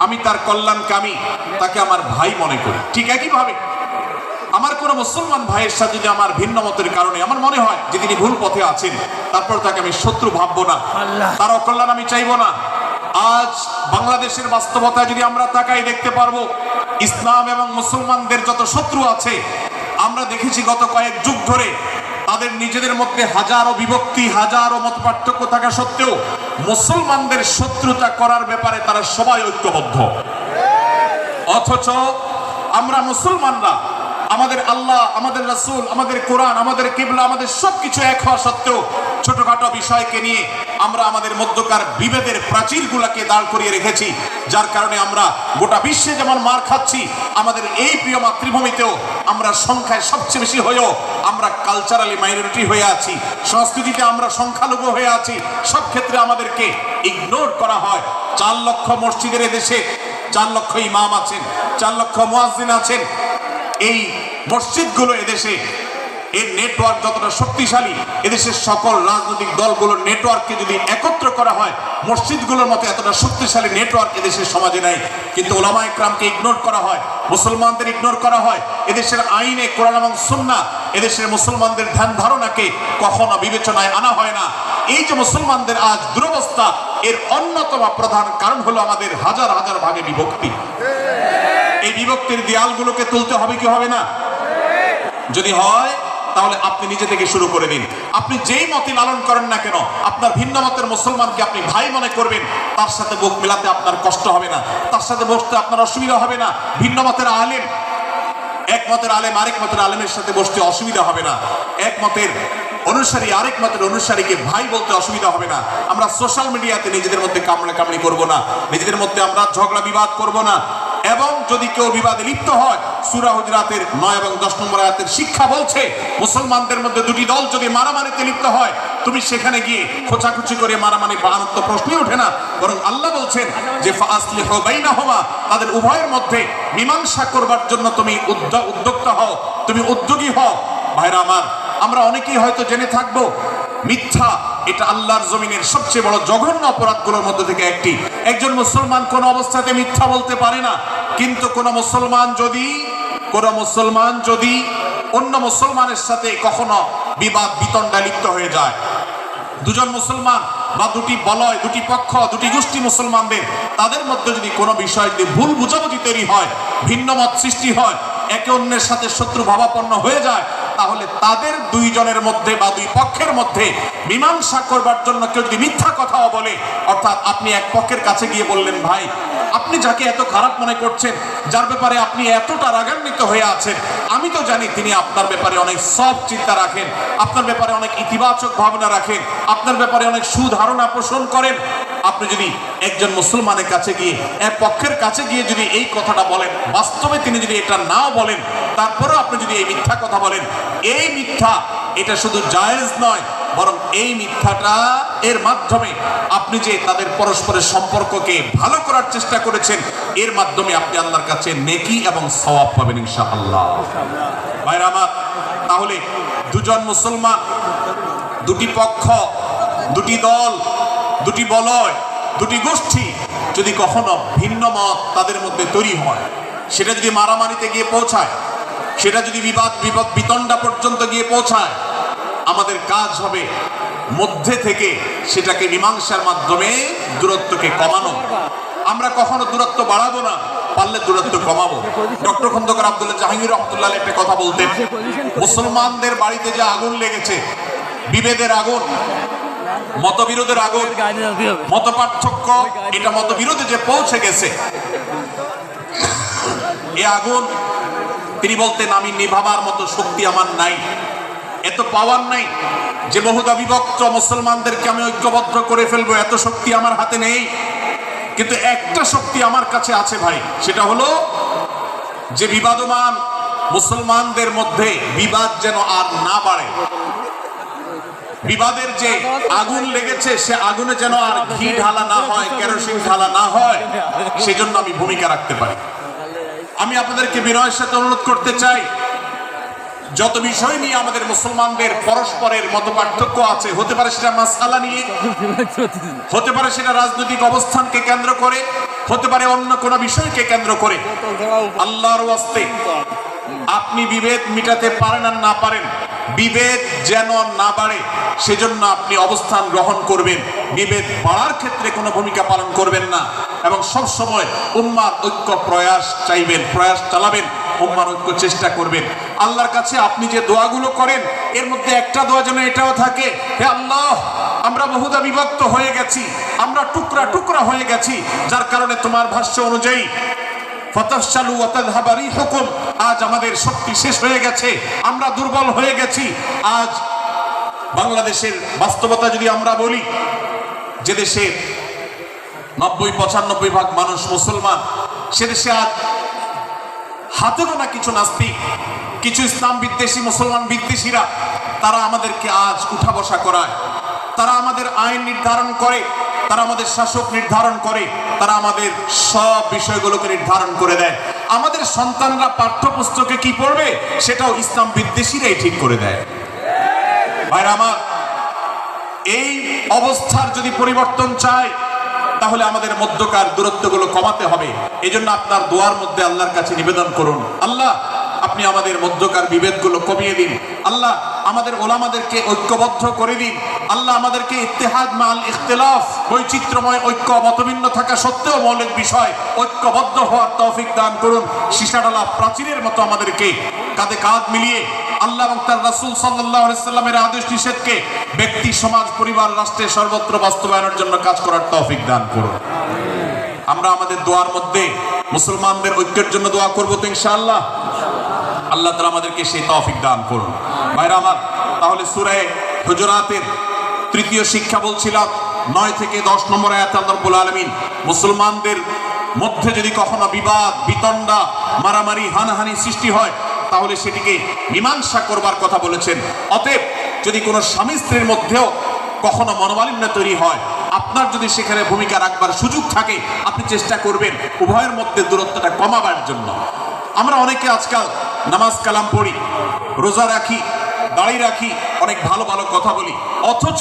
আমি তার কল্যাণকামী, তাকে আমার ভাই মনে করি। ঠিক একইভাবে আমার কোনো মুসলমান ভাইয়ের সাথে যদি আমার ভিন্ন মতের কারণে আমার মনে হয় যে তিনি ভুল পথে আছেন, তারপর তাকে আমি শত্রু ভাববো না, তার অকল্যাণ আমি চাইবো না। আজ বাংলাদেশের বাস্তবতা যদি আমরা তাকাই, দেখতে পারবো ইসলাম এবং মুসলমানদের যত শত্রু আছে, আমরা দেখেছি গত কয়েক যুগ ধরে তাদের নিজেদের মধ্যে হাজারো বিভক্তি, হাজারো মত পার্থক্য থাকা সত্ত্বেও মুসলমানদের শত্রুতা করার ব্যাপারে তারা সবাই ঐক্যবদ্ধ। অথচ আমরা মুসলমানরা আমাদের আল্লাহ, আমাদের রাসূল, আমাদের কোরআন, আমাদের কিবলা, আমাদের সবকিছু এক হওয়া সত্ত্বেও ছোটখাটো বিষয়কে নিয়ে আমরা আমাদের মধ্যকার বিভেদের প্রাচীরগুলোকে দাঁড় করিয়ে রেখেছি, যার কারণে আমরা গোটা বিশ্বে যেমন মার খাচ্ছি, আমাদের এই প্রিয় মাতৃভূমিতেও আমরা সংখ্যায় সবচেয়ে বেশি হয়েও আমরা কালচারালি মাইনরিটি হয়ে আছি, সংস্কৃতিতে আমরা সংখ্যালঘু হয়ে আছি, সব ক্ষেত্রে আমাদেরকে ইগনোর করা হয়। 4 লক্ষ মসজিদের দেশে 4 লক্ষ ইমাম আছেন, 4 লক্ষ মুয়াজ্জিন আছেন। এই মসজিদগুলো এদেশে এর নেটওয়ার্ক যতটা শক্তিশালী, এদেশের সকল রাজনৈতিক দলগুলোর নেটওয়ার্ককে যদি একত্র করা হয়, মসজিদগুলোর মতো এতটা শক্তিশালী নেটওয়ার্ক এদেশের সমাজে নাই। কিন্তু ওলামা ইকরামকে ইগনোর করা হয়, মুসলমানদের ইগনোর করা হয়। এদেশের আইনে কোরআন এবং সুন্নাহ, এদেশের মুসলমানদের ধ্যান ধারণাকে কখনো বিবেচনায় আনা হয় না। এই যে মুসলমানদের আজ দুরবস্থা, এর অন্যতম প্রধান কারণ হলো আমাদের হাজার হাজার ভাগে বিভক্তি। এই বিভক্তির দেয়ালগুলোকে তুলতে হবে কি হবে না? যদি হয় তাহলে আপনি নিজে থেকে শুরু করে দিন। আপনি যেই মতই লালন করেন না কেন, আপনার ভিন্ন মতের মুসলমানকে আপনি ভাই মনে করবেন, তার সাথে বুক মেলাতে আপনার কষ্ট হবে না, তার সাথে বসতে আপনার অসুবিধা হবে না। ভিন্ন মতের আলেম, এক মতের আলেম আরেক মতের আলেমের সাথে বসতে অসুবিধা হবে না। এক মতের অনুসারী আরেক মতের অনুসারীকে ভাই বলতে অসুবিধা হবে না। আমরা সোশ্যাল মিডিয়াতে নিজেদের মধ্যে কামড়াকামড়ি করব না, নিজেদের মধ্যে আমরা ঝগড়া বিবাদ করব না। এবং যদি কেউ বিবাদে লিপ্ত হয়, সূরা হুজুরাতের 9 এবং 10 নম্বর আয়াতের শিক্ষা বলছে, মুসলমানদের মধ্যে দুটি দল যদি মারামারিতে লিপ্ত হয়, তুমি সেখানে গিয়ে খোঁচাখুচি করে মারামারি বানানোর তো প্রশ্নই ওঠে না। বরং আল্লাহ বলছেন যে ফাসলিহু বাইনাহুমা, তাদের উভয়ের মধ্যে মীমাংসা করবার জন্য তুমি উদ্যোক্তা হও, তুমি উদ্যোগী হও। ভাইরা আমার, আমরা অনেকেই হয়তো জেনে থাকবো মিথ্যা এটা আল্লাহর জমিনের সবচেয়ে বড় জঘন্য অপরাধগুলোর মধ্যে থেকে একটি। একজন মুসলমান কোন অবস্থাতে মিথ্যা বলতে পারে না, কিন্তু কোন মুসলমান যদি অন্য মুসলমানের সাথে কখনো বিবাদ বিতণ্ডায় লিপ্ত হয়ে যায়, দুজন মুসলমান বা দুটি বলয়, দুটি পক্ষ, দুটি গোষ্ঠী মুসলমানদের, তাদের মধ্যে যদি কোনো বিষয় যদি ভুল বুঝাবুঝি তৈরি হয়, ভিন্ন মত সৃষ্টি হয়, একে অন্যের সাথে শত্রু ভাবাপন্ন হয়ে যায়, তাহলে তাদের দুইজনের মধ্যে বা দুই পক্ষের মধ্যে মীমাংসা করবার জন্য কেউ যদি মিথ্যা কথাও বলে, অর্থাৎ আপনি এক পক্ষের কাছে গিয়ে বললেন, ভাই আপনি যাকে এত খারাপ মনে করছেন, যার ব্যাপারে আপনি এতটা রাগান্বিত হয়ে আছেন, আমি তো জানি তিনি আপনার ব্যাপারে অনেক সব চিন্তা রাখেন, আপনার ব্যাপারে অনেক ইতিবাচক ভাবনা রাখেন, আপনার ব্যাপারে অনেক সুধারণা পোষণ করেন। আপনি যদি একজন মুসলমানের কাছে গিয়ে, এক পক্ষের কাছে গিয়ে যদি এই কথাটা বলেন, বাস্তবে তিনি যদি এটা নাও বলেন, তারপরেও আপনি যদি এই মিথ্যা কথা বলেন, এই মিথ্যা এটা শুধু জায়েজ নয়, বরং এই মিথ্যাটা এর মাধ্যমে আপনি যে তাদের পরস্পরের সম্পর্ককে ভালো করার চেষ্টা করেছেন, এর মাধ্যমে আপনি আল্লাহর কাছে নেকি এবং সওয়াব পাবেন ইনশাআল্লাহ। ভাইরা আমার, তাহলে দুজন মুসলমান, দুটি পক্ষ, দুটি দল, দুটি বলয়, দুটি গোষ্ঠী যদি কখনো ভিন্ন মত তাদের মধ্যে তৈরি হয়, সেটা যদি মারামারিতে গিয়ে পৌঁছায়, সেটা যদি বিবাদ বিতণ্ডা পর্যন্ত গিয়ে পৌঁছায়, আমাদের কাজ হবে মধ্যে থেকে সেটাকে মীমাংসার মাধ্যমে দূরত্বকে কমানো। আমরা কখনো দূরত্ব বাড়াবো না, পারলে দূরত্ব কমাবো। ডক্টর খন্দকার আব্দুল্লাহ জাহাঙ্গীর রহমতুল্লাহ একটা কথা বলতেন, মুসলমানদের বাড়িতে যে আগুন লেগেছে, বিভেদের আগুন, মতবিরোধের আগুন, মত পার্থক্য, এটা মতবিরোধে যে পৌঁছে গেছে, এ আগুন তিনি বলতেন, আমি নিভাবার মতো শক্তি আমার নাই, এত পাওয়ার নাই যে বহুদা বিভক্ত মুসলমানদেরকে আমি ঐক্যবদ্ধ করে ফেলবো, এত শক্তি আমার হাতে নেই। কিন্তু একটা শক্তি আমার কাছে আছে ভাই, সেটা হলো যে বিবাদমান মুসলমানদের মধ্যে বিবাদ যেন আর না বাড়ে, বিবাদের যে আগুন লেগেছে সে আগুনে যেন আর ঘি ঢালা না হয়, কেরোসিন ঢালা না হয়, সেজন্য আমি ভূমিকা রাখতে পারি। আমি আপনাদেরকে বিনয়ের সাথে অনুরোধ করতে চাই, যত বিষয় নিয়ে আমাদের মুসলমানদের পরস্পরের মত পার্থক্য আছে, হতে পারে সেটা মাসআলা নিয়ে, হতে পারে সেটা রাজনৈতিক অবস্থানকে কেন্দ্র করে, হতে পারে অন্য কোনো বিষয়কে কেন্দ্র করে, আল্লাহর ওয়াস্তে আপনি বিভেদ মিটাতে পারেন আর না পারেন, বিভেদ যেন না বাড়ে সেজন্য আপনি অবস্থান গ্রহণ করবেন, বিভেদ বাড়ার ক্ষেত্রে কোনো ভূমিকা পালন করবেন না, এবং সব সময় উম্মার ঐক্য প্রয়াস চাইবেন, প্রয়াস চালাবেন, উম্মার ঐক্য চেষ্টা করবেন। আল্লাহর কাছে আপনি যে দোয়াগুলো করেন, এর মধ্যে একটা দোয়া যেন এটাও থাকে, হে আল্লাহ, আমরা বহুদা বিভক্ত হয়ে গেছি, আমরা টুকরা টুকরা হয়ে গেছি, যার কারণে তোমার ভাষ্য অনুযায়ী ফাতাশালু ওয়া তাযহাবা রিহুকুম, আজ আমাদের শক্তি শেষ হয়ে গেছে, আমরা দুর্বল হয়ে গেছি। আজ বাংলাদেশের বাস্তবতা যদি আমরা বলি, যে দেশে 90-95 ভাগ মানুষ মুসলমান, সে দেশে আজ হাতে গোনা কিছু নাস্তিক, কিছু ইসলাম বিদ্বেষী, মুসলমান বিদ্বেষীরা, তারা আমাদেরকে আজ উঠা বসা করায়, তারা আমাদের আইন নির্ধারণ করে, তারা আমাদের শাসক নির্ধারণ করে, তারা আমাদের সব বিষয়গুলোকে নির্ধারণ করে দেয়। আমাদের সন্তানরা পাঠ্যপুস্তকে কি পড়বে সেটাও ইসলাম বিদ্বেষীরাই ঠিক করে দেয়। ভাইরা আমার, এই অবস্থার যদি পরিবর্তন চাই তাহলে আমাদের মধ্যকার দূরত্বগুলো কমাতে হবে। এই জন্য আপনার দোয়ার মধ্যে আল্লাহর কাছে নিবেদন করুন, আল্লাহ আপনি আমাদের মধ্যকার বিভেদগুলো কমিয়ে দিন, আল্লাহ আমাদের ওলামাদেরকে ঐক্যবদ্ধ করে দিন, আল্লাহ আমাদেরকে ইত্তেহাদ মাল ইখতিলাফ, বৈচিত্র্যময় ঐক্য, মতভিন্ন থাকা সত্ত্বেও মৌলিক বিষয় ঐক্যবদ্ধ হওয়ার তৌফিক দান করুন। সীসাডালা প্রাচীরের মতো আমাদেরকে কাঁধে কাঁধ মিলিয়ে আল্লাহ এবং তার রাসূল সাল্লাল্লাহু আলাইহি সাল্লামের আদেশ নিষেধকে ব্যক্তি, সমাজ, পরিবার, রাষ্ট্রে সর্বত্র বাস্তবায়নের জন্য কাজ করার তৌফিক দান করুন। আমরা আমাদের দোয়ার মধ্যে মুসলমানদের ঐক্যের জন্য দোয়া করব তো ইনশাআল্লাহ। আল্লাহ তাআলা আমাদেরকে সেই তৌফিক দান করুন। ভাইরা আমার, তাহলে সূরা হুজুরাতের তৃতীয় শিক্ষা বলছিলাম 9 থেকে 10 নম্বর আয়াতে আল্লাহ রাব্বুল আলামিন মুসলমানদের মধ্যে যদি কখনো বিবাদ, বিতণ্ডা, মারামারি, হানাহানি সৃষ্টি হয় তাহলে সেটিকে মীমাংসা করবার কথা বলেছেন। অতএব যদি কোনো স্বামী স্ত্রীর মধ্যেও কখনো মনোমালিন্য তৈরি হয়, আপনার যদি সেখানে ভূমিকা রাখবার সুযোগ থাকে, আপনি চেষ্টা করবেন উভয়ের মধ্যে দূরত্বটা কমাবার জন্য। আমরা অনেকে আজকাল নামাজ কালাম পড়ি, রোজা রাখি, দাড়ি রাখি, অনেক ভালো ভালো কথা বলি, অথচ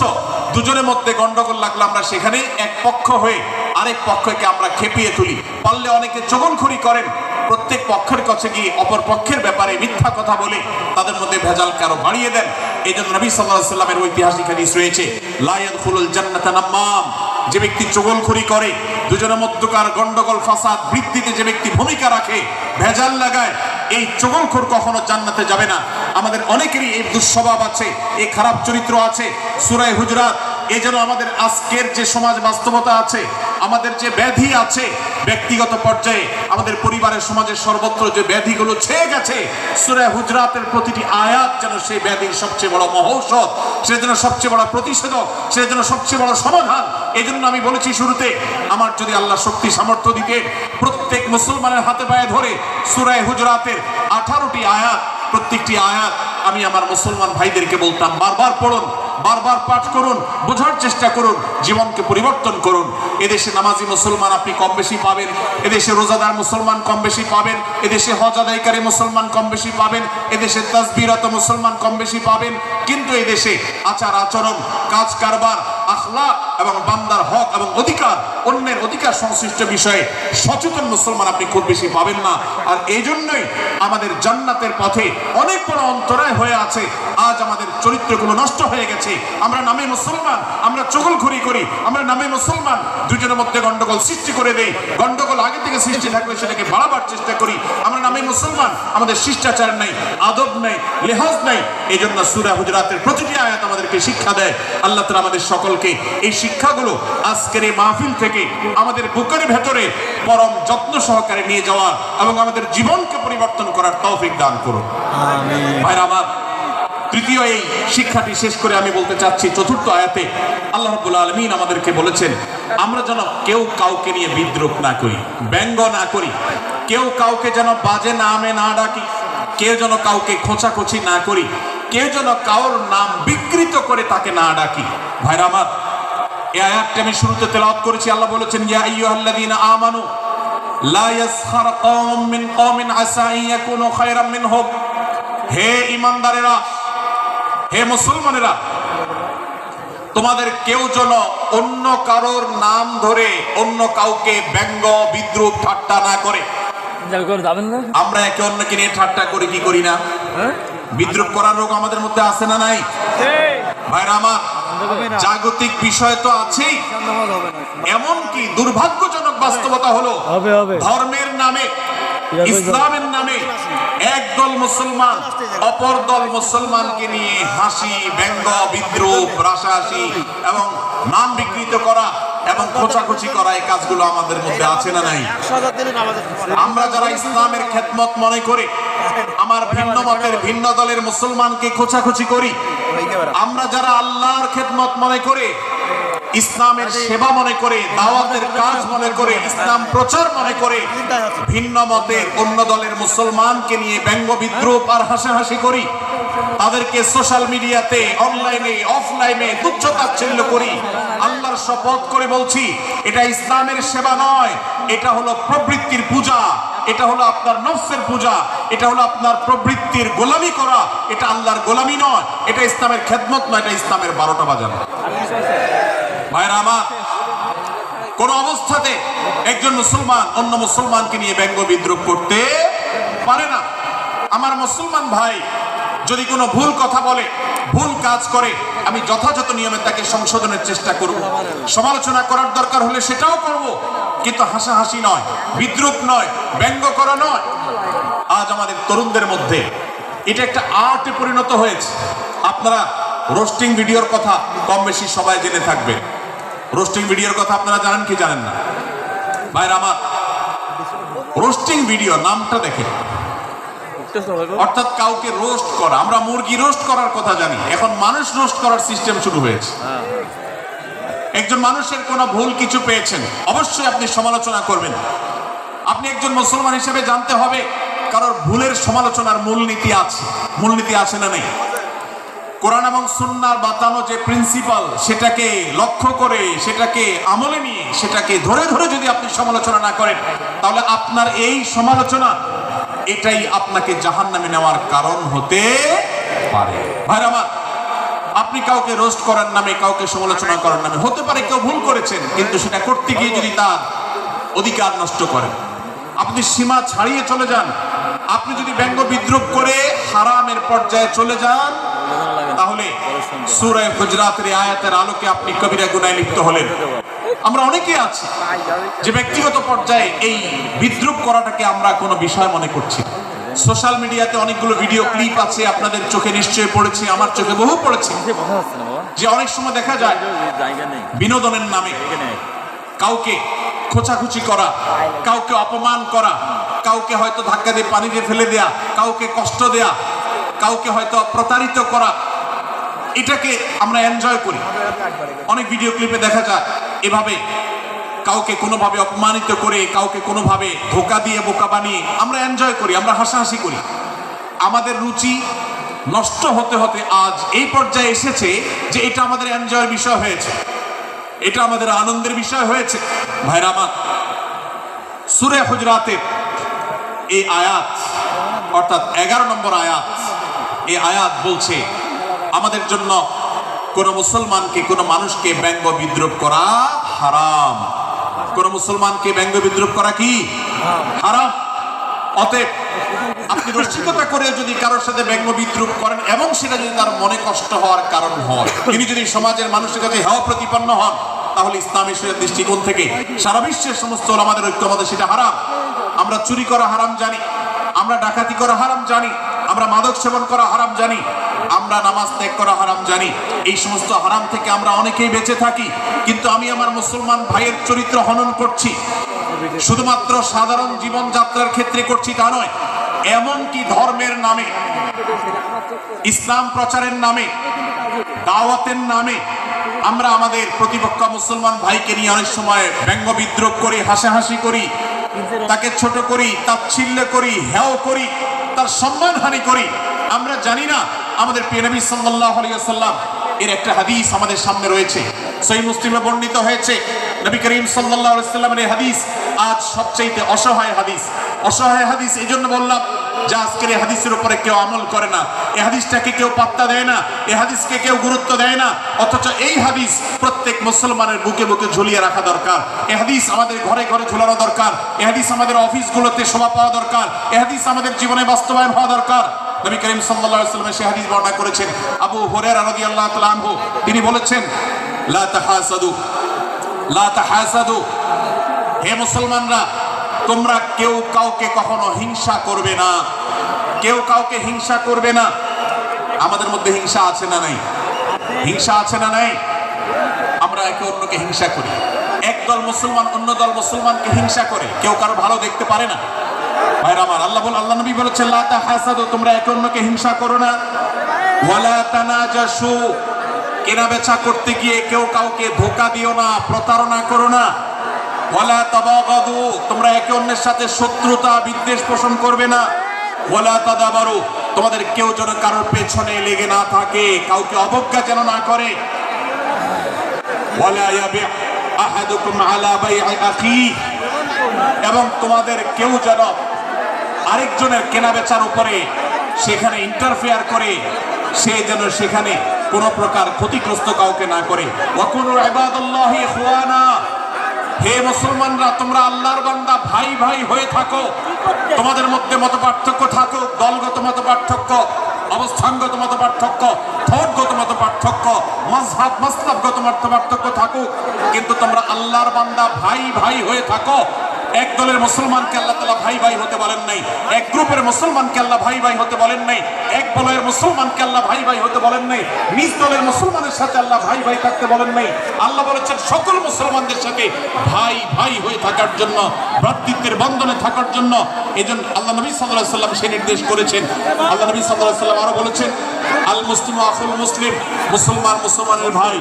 দুজনের মধ্যে গন্ডগোল লাগলে আমরা সেখানে এক পক্ষ হয়ে আরেক পক্ষকে আমরা খেপিয়ে তুলি। পারলে অনেকে চগলখড়ি করেন, প্রত্যেক পক্ষের কাছে গিয়ে অপর পক্ষের ব্যাপারে মিথ্যা কথা বলে তাদের মধ্যে ভেজাল কারো বাড়িয়ে দেন। এই জন্য নবী সাল্লাল্লাহু আলাইহি ওয়াসাল্লামের ঐতিহাসিক হাদিস রয়েছে, লা ইয়াদখুলুল জান্নাতা নাম্মাম, যে ব্যক্তি চগলখড়ি করে, দুজনের মধ্যকার গন্ডগোল ফাসাদ বৃদ্ধিতে যে ব্যক্তি ভূমিকা রাখে, ভেজাল লাগায়, এই চগলখোর কখনো জান্নাতে যাবে না। আমাদের অনেকেরই এই দুঃস্বভাব আছে, এই খারাপ চরিত্র আছে। সূরা হুজুরাত এই জন্য আমাদের আজকের যে সমাজ বাস্তবতা আছে, আমাদের যে ব্যাধি আছে ব্যক্তিগত পর্যায়ে, আমাদের পরিবারের, সমাজের সর্বত্র যে ব্যাধিগুলো ছেয়ে গেছে, সূরা হুজুরাতের প্রতিটি আয়াত যেন সেই ব্যাধির সবচেয়ে বড় মহৌষধ, সেজন্য সবচেয়ে বড় প্রতিষেধক, সেজন্য সবচেয়ে বড় সমাধান। এই জন্য আমি বলেছি শুরুতে, আমার যদি আল্লাহ শক্তি সামর্থ্য দিতেন, প্রত্যেক মুসলমানের হাতে পায়ে ধরে সূরা হুজুরাতের 18টি আয়াত, প্রত্যেকটি আয়াত আমি আমার মুসলমান ভাইদেরকে বলতাম, বারবার পড়ুন, বারবার পাঠ করুন, বোঝার চেষ্টা করুন, জীবনকে পরিবর্তন করুন। এদেশে নামাজি মুসলমান আপনি কম বেশি পাবেন, এদেশে রোজাদার মুসলমান কম বেশি পাবেন, এদেশে হজ আদায়কারী মুসলমান কম বেশি পাবেন, এদেশে তাসবিরত মুসলমান কম বেশি পাবেন, কিন্তু এদেশে আচার আচরণ, কাজ কারবার, আখলাক এবং বান্দার হক এবং অধিকার, অন্যের অধিকার সংশ্লিষ্ট বিষয়ে সচেতন মুসলমান আপনি খুব বেশি পাবেন না। আর এই জন্যই আমাদের জান্নাতের পথে অনেক বড় অন্তরায় হয়ে আছে। আজ আমাদের চরিত্রগুলো নষ্ট হয়ে গেছে। আমরা নামে মুসলমান, আমরা চগলখড়ি করি, আমরা নামে মুসলমান, দুজনের মধ্যে গন্ডগোল সৃষ্টি করে দেই। গন্ডগোল আগে থেকে সৃষ্টি থাকলে সেটাকে বাড়াবার চেষ্টা করি। আমরা নামে মুসলমান, আমাদের শিষ্টাচার নেই, আদব নেই, লেহাজ নেই। এই জন্য সূরা হুজুরাতের প্রতিটি আয়াত আমাদেরকে শিক্ষা দেয়। আল্লাহ তাআলা আমাদের সকলকে এই শিক্ষাগুলো আজকের এই মাহফিল থেকে আমাদের বুকের ভেতরে পরম যত্ন সহকারে নিয়ে যাওয়ার এবং আমাদের জীবনকে পরিবর্তন করার তৌফিক দান করুন। আমিন। ভাইরা আমার, তৃতীয় এই শিক্ষাটি শেষ করে আমি বলতে চাচ্ছি, চতুর্থ আয়াতে আল্লাহ রাব্বুল আলামিন আমাদেরকে বলেছেন, আমরা যেন কেউ কাউকে নিয়ে বিদ্রূপ না করি, ব্যঙ্গ না করি, কেউ কাউকে যেন বাজে নামে না ডাকি, কেউ যেন কাউকে খোঁচাখুচি না করি, কেউ যেন কারোর নাম বিকৃত করে তাকে না ডাকি। ভাইরা আমার, এই আয়াতটি আমি শুরুতে তেলাওয়াত করেছি। আল্লাহ বলেছেন, ইয়া আইয়ুহাল্লাযীনা আমানু লা ইয়াসখার কওমুম মিন কওমিন আসা আন ইয়াকুনু খায়রাম মিনহুম। হে ঈমানদারেরা, হে মুসলমানেরা, তোমাদের কেউ যেন অন্য কারোর নাম ধরে অন্য কাউকে ব্যঙ্গ, বিদ্রূপ, ঠাট্টা না করে। আমরা একে অন্যকে নিয়ে ঠাট্টা করি কি করি না? বিদ্রূপ করার রোগ আমাদের মধ্যে আছে না নাই? ভাইরা আমার, জাগতিক বিষয় তো আছেই, এমনকি দুর্ভাগ্যজনক বাস্তবতা হলো ধর্মের নামে, ইসলামের নামে একদল মুসলমান অপর দল মুসলমানকে নিয়ে হাসি, ব্যঙ্গ, বিদ্রূপ, রাশাহাসি এবং নাম বিকৃত করা এবং খোঁচাখুচি করা, এই কাজগুলো আমাদের মধ্যে আছে না নাই? আমরা যারা ইসলামের খেদমত মনে করে আমার ভিন্ন মতের, ভিন্ন দলের মুসলমানকে খোঁচাখুচি করি, আমরা যারা আল্লাহর খেদমত মনে করে, ইসলামের সেবা মনে করে, দাওয়াতের কাজ মনে করে, ইসলাম প্রচার মনে করে, ভিন্ন মতের অন্য দলের মুসলমানকে নিয়ে ব্যঙ্গ, বিদ্রূপ আর হাসাহাসি করি, তাদেরকে সোশ্যাল মিডিয়াতে, অনলাইনে, অফলাইনে তুচ্ছ-তাচ্ছিল্য করি, আল্লাহর শপথ করে বলছি, এটা ইসলামের সেবা নয়, এটা হলো প্রবৃত্তির পূজা, এটা হলো আপনার নফসের পূজা, এটা হলো আপনার প্রবৃত্তির গোলামি করা, এটা আল্লাহর গোলামি নয়, এটা ইসলামের খেদমত নয়, এটা ইসলামের 12টা বাজানো। ভাইরা আমার, কোন অবস্থাতে একজন মুসলমান অন্য মুসলমানকে নিয়ে ব্যঙ্গ বিদ্রুপ করতে পারে না। আমার মুসলমান ভাই যদি কোনো ভুল কথা বলে, ভুল কাজ করে, আমি যথাযথ নিয়মে তাকে সংশোধনের চেষ্টা করব, সমালোচনা করার দরকার হলে সেটাও করব, কিন্তু হাসাহাসি নয়, বিদ্রুপ নয়, ব্যঙ্গ করা নয়। আজ আমাদের তরুণদের মধ্যে এটা একটা আর্টে পরিণত হয়েছে। আপনারা রোস্টিং ভিডিওর কথা কম বেশি সবাই জেনে থাকবে। রোস্টিং ভিডিওর কথা আপনারা জানেন কি জানেন না? ভাইরা আমার, রোস্টিং ভিডিও নামটা দেখেন, অর্থাৎ কাউকে রোস্ট করা। আমরা মুরগি রোস্ট করার কথা জানি, এখন মানুষ রোস্ট করার সিস্টেম শুরু হয়েছে। একজন মানুষের কোনো ভুল কিছু পেয়েছেন, অবশ্যই আপনি সমালোচনা করবেন। আপনি একজন মুসলমান হিসেবে জানতে হবে কারোর ভুলের সমালোচনার মূলনীতি আছে। মূলনীতি আছে না নেই? কোরআন এবং সুন্নাহর বাতানো যে প্রিন্সিপাল, সেটাকে লক্ষ্য করে, সেটাকে আমলে নিয়ে, সেটাকে ধরে ধরে যদি আপনি সমালোচনা না করেন, তাহলে আপনার এই সমালোচনা এটাই আপনাকে জাহান্নামে নেওয়ার কারণ হতে পারে। ভাইরা আমার, আপনি কাউকে রোস্ট করার নামে, কাউকে সমালোচনা করার নামে, হতে পারে কেউ ভুল করেছেন, কিন্তু সেটা করতে গিয়ে যদি তার অধিকার নষ্ট করেন, আপনি সীমা ছাড়িয়ে চলে যান, আপনি যদি ব্যঙ্গ বিদ্রুপ করে হারামের পর্যায়ে চলে যান, তাহলে সূরা হুজরাতের আয়াতের আলোকে আপনি কবিরা গুনাহে লিপ্ত হলেন। আমরা অনেকে আছি যে ব্যক্তিগত পর্যায়ে এই বিদ্রুপ করাটাকে আমরা কোনো বিষয় মনে করছি। সোশ্যাল মিডিয়াতে অনেকগুলো ভিডিও ক্লিপ আছে, আপনাদের চোখে নিশ্চয়ই পড়েছে, আমার চোখে বহু পড়েছে, যে অনেক সময় দেখা যায় বিনোদনের নামে কাউকে খোঁচাখুচি করা, কাউকে অপমান করা, কাউকে হয়তো ধাক্কা দিয়ে পানি দিয়ে ফেলে দেয়া, কাউকে কষ্ট দেয়া, কাউকে হয়তো প্রতারিত করা, এটাকে আমরা এনজয় করি। অনেক ভিডিও ক্লিপে দেখা যায় এভাবে কাউকে কোনোভাবে অপমানিত করে, কাউকে কোনোভাবে ধোঁকা দিয়ে বোকা বানিয়ে আমরা এনজয় করি, আমরা হাসাহাসি করি। আমাদের রুচি নষ্ট হতে হতে আজ এই পর্যায়ে এসেছে যে এটা আমাদের এনজয়ের বিষয় হয়েছে, এটা আমাদের আনন্দের বিষয় হয়েছে। ভাইরা আমার, সূরা হুজরাতের এই আয়াত, অর্থাৎ 11 নম্বর আয়াত, এই আয়াত বলছে আমাদের জন্য কোন মুসলমানকে, কোন মানুষকে ব্যঙ্গ বিদ্রুপ করা হারাম। কোন মুসলমানকে ব্যঙ্গ বিদ্রুপ করা কি হারাম। অতএব আপনি রসিকতা করে যদি কারোর সাথে ব্যঙ্গ বিদ্রুপ করেন এবং সেটা যদি তার মনে কষ্ট হওয়ার কারণ হয়, তিনি যদি সমাজের মানুষের কাছে হেয় প্রতিপন্ন হন, তাহলে ইসলামী শরীয়তের দৃষ্টিকোণ থেকে সারা বিশ্বের সমস্ত ওলামাদের ঐক্যমতে সেটা হারাম। আমরা চুরি করা হারাম জানি, আমরা ডাকাতি করা হারাম জানি, আমরা মাদক সেবন করা হারাম জানি, আমরা নামাজ ত্যাগ করা হারাম জানি। এই সমস্ত হারাম থেকে আমরা অনেকেই বেঁচে থাকি, কিন্তু আমি আমার মুসলমান ভাইয়ের চরিত্র হনন করছি, শুধুমাত্র সাধারণ জীবনযাত্রার ক্ষেত্রে করছি তা নয়, এমনকি ধর্মের নামে, ইসলাম প্রচারের নামে, দাওয়াতের নামে আমরা আমাদের প্রতিপক্ষ মুসলমান ভাইকে নিয়ে অনেক সময় ব্যঙ্গ বিদ্রুপ করি, হাসাহাসি করি, তাকে ছোট করি, তাচ্ছিল্য করি, হেয় করি, তার সম্মানহানি করি। আমরা জানি না আমাদের প্রিয় নবী সাল্লাল্লাহু আলাইহি ওয়াসাল্লাম এর একটা হাদিস আমাদের সামনে রয়েছে, সহিহ মুসলিমে বর্ণিত হয়েছে। নবী করিম সাল্লাল্লাহু আলাইহি ওয়াসাল্লামের এই হাদিস আজ সবচেয়ে অসহায় হাদিস। অসহায় হাদিস এই জন্য বললাম যে আজকের এই হাদিসের উপরে কেউ আমল করে না, এই হাদিসটাকে কেউ পাত্তা দেয় না, এই হাদিসকে কেউ গুরুত্ব দেয় না, অথচ এই হাদিস প্রত্যেক মুসলমানের বুকে বুকে ঝুলিয়ে রাখা দরকার। এই হাদিস আমাদের ঘরে ঘরে ঝুলানো দরকার, এই হাদিস আমাদের অফিসগুলোতে শোভা পাওয়া দরকার, এই হাদিস আমাদের জীবনে বাস্তবায়ন হওয়া দরকার। নবী করিম সাল্লাল্লাহু আলাইহি ওয়াসাল্লাম সেই হাদিস বর্ণনা করেছেন। আবু হুরায়রা রাদিয়াল্লাহু তাআলা আনহু তিনি বলেছেন, লা তাহাসাদু, লা তাহাসাদু, হে মুসলমানরা, তোমরা কেউ কাউকে কখনো হিংসা করবে না, কেউ কাউকে হিংসা করবে না। আমাদের মধ্যে হিংসা আছে না নাই? হিংসা আছে না নাই? আমরা একে অন্যকে হিংসা করি। একদল মুসলমান অন্য দল মুসলমানকে হিংসা করে, কেউ কারো ভালো দেখতে পারে না। ভাইরা আমার, আল্লাহ নবী বলেছেন, লা তাহাসাদু, তোমরা একে অন্যকে হিংসা করো না। ওয়ালা তানাজাসু, কেনা বেচা করতে গিয়ে কেউ কাউকে ধোঁকা দিও না, প্রতারণা করো না। ওয়ালা তাবাগাদু, তোমরা একে অন্যের সাথে শত্রুতা বিদ্বেষ পোষণ করবে না। ওয়ালা তাদাবারু, তোমাদের কেউ যেন কারোর পেছনে লেগে না থাকে, কাউকে অবজ্ঞা যেন না করে। ওয়ালা ইয়াবি আহাদুকুম আলা বাই'i আখি, এবং তোমাদের কেউ যেন আরেকজনের কেনা বেচার উপরে সেখানে ইন্টারফেয়ার করে, সে যেন সেখানে কোন প্রকার ক্ষতিগ্রস্ত কাউকে না করে। ওয়াকুনু ইবাদাল্লাহি ইখওয়ানা, হে মুসলমানরা তোমরা আল্লাহর বান্দা ভাই ভাই হয়ে থাকো। তোমাদের মধ্যে মত পার্থক্য থাকুক, দলগত মত পার্থক্য, অবস্থানগত মত পার্থক্য, ধর্মগত মত পার্থক্য, মাযহাব মাসলাকগত মত পার্থক্য থাকুক, কিন্তু তোমরা আল্লাহর বান্দা ভাই ভাই হয়ে থাকো। এক দলের মুসলমানকে আল্লাহ তাআলা ভাই ভাই হতে বলেন নাই, এক গ্রুপের মুসলমানকে আল্লাহ ভাই ভাই হতে বলেন নাই, এক বলয়ের মুসলমানকে আল্লাহ ভাই ভাই হতে বলেন নাই, নিজ দলের মুসলমানের সাথে আল্লাহ ভাই ভাই থাকতে বলেন নাই। আল্লাহ বলেছেন সকল মুসলমানদের সাথে ভাই ভাই হয়ে থাকার জন্য, ভ্রাতৃত্বের বন্ধনে থাকার জন্য। এজন্য আল্লাহ নবী সাল্লাল্লাহু আলাইহি ওয়াসাল্লাম সে নির্দেশ করেছেন। আল্লাহ নবী সাল্লাল্লাহু আলাইহি ওয়াসাল্লাম আরো বলেছেন, আল মুসলিমু আখুল মুসলিম, মুসলমান মুসলমানের ভাই,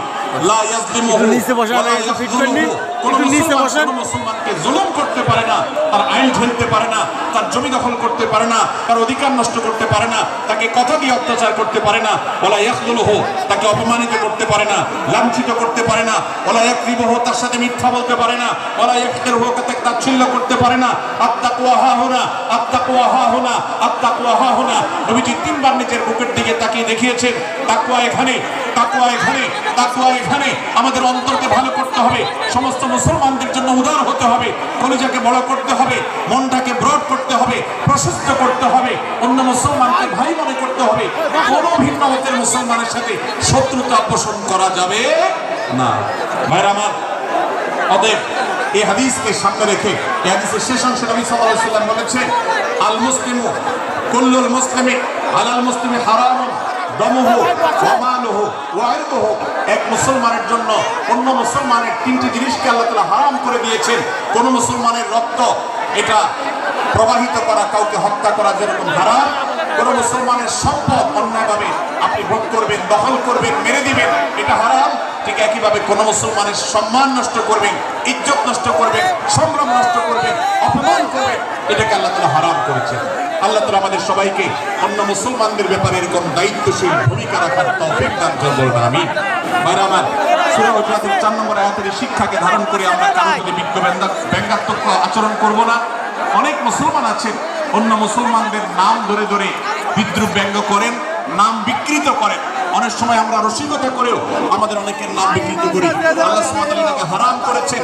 লা ইয়াজলিমুহু নিচে বসা ওয়া লা একটু ফিট করে নিন, কোন একটু নিচে মুসলমান বসেন। কোন মুসলমানকে জুলুম করতে পারে না, তার আইন ঠেলতে পারে না, তার জমি দখল করতে পারে না, তার অধিকার নষ্ট করতে পারে না, তাকে কথা দিয়ে অত্যাচার করতে পারে না, ওয়ালা ইয়াখযুলুহু, তাকে অপমানিত করতে পারে না, লাঞ্ছিত করতে পারে না, ওয়ালা ইয়াকযিবুহু, তার সাথে মিথ্যা বলতে পারে না, ওয়ালা ইয়াফতিরহু, তাকে তাচ্ছিল্য করতে পারে না। আত-তাকওয়া হাহুনা, আত-তাকওয়া হাহুনা, আত-তাকওয়া হাহুনা। নবীজি তিনবার নিজের বুকের দিকে তাকিয়ে দেখিয়েছেন, তাকওয়া এখানে, তাকওয়া এখানে, তাকওয়া এখানে। আমাদের অন্তরকে ভালো করতে হবে, সমস্ত মুসলমানদের জন্য উদার হতে হবে, কলিজাকে বড় করতে হবে, মনটাকে ব্রড করতে হবে, প্রশস্ত করতে হবে, অন্য মুসলমানকে ভাই মনে করতে হবে। কোন ভিন্ন মতের মুসলমানের সাথে শত্রুতা পোষণ করা যাবে না। ভাইরা আমার, অতএব এই হাদিসকে সামনে রেখে এই হাদিসের শেষ অংশে নবী সাল্লাল্লাহু আলাইহি ওয়াসাল্লাম বলেছেন, আল মুসলিমু কুল্লুল মুসলিমি আলাল মুসলিমি হারামুন দামুহু ওয়া মালুহু ওয়া ইরদুহু। এক মুসলমানের জন্য অন্য মুসলমানের তিনটি জিনিসকে আল্লাহ তাআলা হারাম করে দিয়েছেন। কোন মুসলমানের রক্ত এটা প্রবাহিত করা, কাউকে হত্যা করা যেরকম হারাম, কোন মুসলমানের সম্পদ অন্যায়ভাবে আপনি ভোগ করবেন, দখল করবেন, মেরে দিবেন, এটা হারাম। ঠিক একইভাবে কোন মুসলমানের সম্মান নষ্ট করবেন, ইজ্জত নষ্ট করবেন, সংগ্রাম নষ্ট করবেন, অপমান করবেন, এটাকে আল্লাহ তাআলা হারাম করেছেন। আল্লাহ তাআলা আমাদের সবাইকে অন্য মুসলমানদের ব্যাপারে এরকম দায়িত্বশীল ভূমিকা রাখার তৌফিক দান করুন, আমিন। ভাইরা আমার, সূরা হুজুরাতের 4 নম্বর আয়াতের শিক্ষাকে ধারণ করে আমরা কারো প্রতি ব্যঙ্গাত্মক আচরণ করব না। অনেক মুসলমান আছেন অন্য মুসলমানদের নাম ধরে ধরে বিদ্রুপ ব্যঙ্গ করেন, নাম বিকৃত করেন। অনেক সময় আমরা রসিকতা করেও আমাদের অনেকের নাম বিকৃত করি। আল্লাহ সুবহানাহু ওয়া তাআলা এটাকে হারাম করেছেন।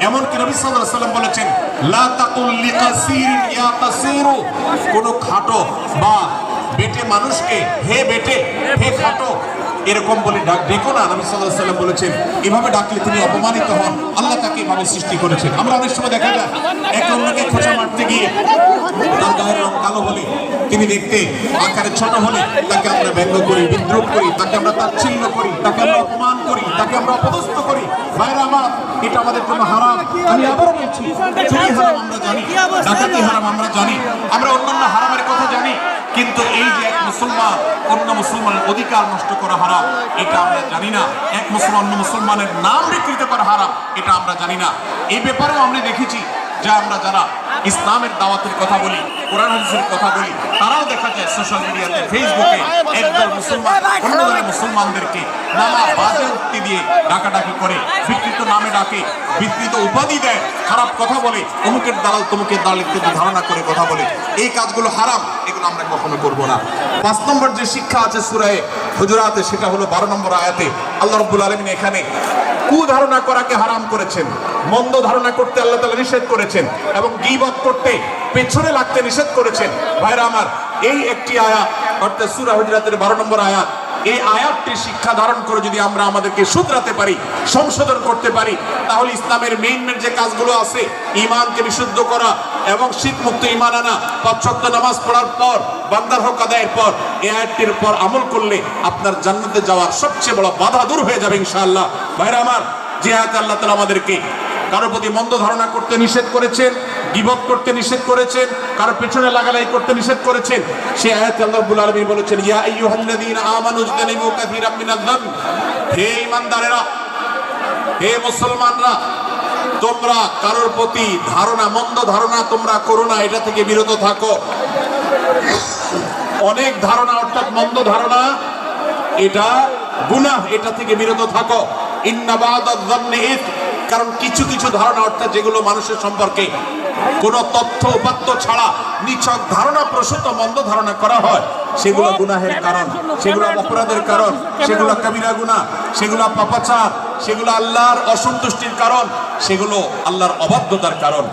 এমনকি নবী সাল্লাল্লাহু আলাইহি ওয়াসাল্লাম বলেছেন, লা তাকুল লিকাসিরিন ইয়া কাসিরু, কোন খাটো বা বেটে মানুষকে হে বেটে, হে খাটো এরকম বলে ডেকো না। নবী সাল্লাল্লাহু আলাইহি ওয়াসাল্লাম বলেছেন, এভাবে ডাকলে তিনি অপমানিত হন। আল্লাহ তাকে এভাবে সৃষ্টি করেছেন। আমরা অনেক সময় দেখা যায় এক অন্যকে খোঁচা মারতে গিয়ে তার গায়ের রং কালো হলে, তিনি দেখতে আকারে ছোট হলে তাকে আমরা ব্যঙ্গ করি, বিদ্রুপ করি, তাকে আমরা তাচ্ছিল্য করি, তাকে আমরা অপমান করি, তাকে আমরা অপদস্থ করি। ভাইরা আমার, এটা আমাদের জন্য হারাম। আমি আবারও বলছি, চুরি হারাম আমরা জানি, ডাকাতি হারাম আমরা জানি, আমরা অন্যান্য হারামের কথা জানি, কিন্তু এই যে এক মুসলমান অন্য মুসলমানের অধিকার নষ্ট করা হারাম, এটা আমরা জানি না। এক মুসলমান অন্য মুসলমানের নাম বিকৃত করা হারাম, এটা আমরা জানি না। এই ব্যাপারেও আমরা দেখেছি যে আমরা যারা ইসলামের দাওয়াতের কথা বলি, কোরআন হাদিসের কথা বলি, তারাও দেখা যায় সোশ্যাল মিডিয়াতে, ফেসবুকে একদল মুসলমান অন্য দলের মুসলমানদেরকে নানা বাজে উক্তি দিয়ে ডাকাডাকি করে, বিকৃত নামে ডাকে, বিকৃত উপাধি দেয়, খারাপ কথা বলে, অমুকের দালাল তমুকের দালাল ইত্যাদি ধারণা করে কথা বলে। এই কাজগুলো হারাম, এগুলো আমরা কখনো করব না। 5 নম্বর যে শিক্ষা আছে সূরা হুজুরাতে, সেটা হলো 12 নম্বর আয়াতে আল্লাহ রাব্বুল আলামিন এখানে কুধারণা করাকে হারাম করেছেন, মন্দ ধারণা করতে আল্লাহ তাআলা নিষেধ করেছেন, এবং গীবত করতে, পেছনে লাগতে নিষেধ করেছেন। ভাইরা আমার, এই একটি আয়াত অর্থাৎ সূরা হুজুরাতের 12 নম্বর আয়াত, এই আয়াতটির শিক্ষা ধারণ করে যদি আমরা আমাদেরকে শুধরাতে পারি, সংশোধন করতে পারি, তাহলে ইসলামের মেইন যে কাজগুলো আছে, ঈমানকে বিশুদ্ধ করা এবং শিরক মুক্ত ঈমান আনা, 5 ওয়াক্ত নামাজ পড়ার পর, বান্দার হক আদায়ের পর, এই আয়াতটির পর আমল করলে আপনার জান্নাতে যাওয়ার সবচেয়ে বড় বাধা দূর হয়ে যাবে ইনশাআল্লাহ। ভাইরা আমার, যে আয়াত আল্লাহ তাআলা আমাদেরকে কারো প্রতি মন্দ ধারণা করতে নিষেধ করেছেন, গীবত করতে নিষেধ করেছেন, কারো পেছনে লাগালাই করতে নিষেধ করেছেন, সেই আয়াতে আল্লাহ রাব্বুল আলামিন বলেছেন, ইয়া আইয়ুহাল্লাযীনা আমানু ইজতানিবু কাসীরাম মিনায-যানব, হে ঈমানদারেরা, হে মুসলমানরা, তোমরা কারোর প্রতি ধারণা, মন্দ ধারণা তোমরা করো না, এটা থেকে বিরত থাকো। অনেক ধারণা অর্থাৎ মন্দ ধারণা, এটা গুনাহ, এটা থেকে বিরত থাকো। ইন্না বা'দায-যান্নি ইসম, কারণ কিছু কিছু ধারণা অর্থাৎ যেগুলো মানুষের সম্পর্কে কোনো তথ্য উপাত্ত ছাড়া নিছক ধারণা প্রসূত মন্দ ধারণা করা হয়, সেগুলো গুনাহের কারণ, সেগুলো অপরাধের কারণ, সেগুলো কবিরা গুনাহ, সেগুলো পাপাচার, সেগুলো আল্লাহর অসন্তুষ্টির কারণ, সেগুলো আল্লাহর অবাধ্যতার কারণ।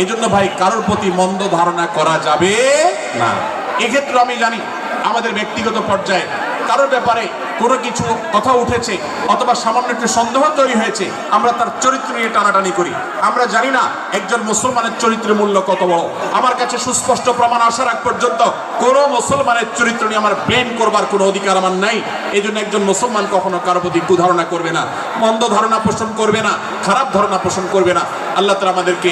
এই জন্য ভাই কারোর প্রতি মন্দ ধারণা করা যাবে না। এক্ষেত্রে আমি জানি আমাদের ব্যক্তিগত পর্যায়ে কারোর ব্যাপারে কোনো কিছু কথা উঠেছে অথবা সামান্য একটু সন্দেহ তৈরি হয়েছে, আমরা তার চরিত্র নিয়ে টানাটানি করি। আমরা জানি না একজন মুসলমানের চরিত্রের মূল্য কত বড়। আমার কাছে সুস্পষ্ট প্রমাণ আসার আগ পর্যন্ত কোনো মুসলমানের চরিত্র নিয়ে আমার ব্লেম করবার কোনো অধিকার আমার নাই। এই জন্য একজন মুসলমান কখনো কারো প্রতি কুধারণা করবে না, মন্দ ধারণা পোষণ করবে না, খারাপ ধারণা পোষণ করবে না। আল্লাহ তাআলা আমাদেরকে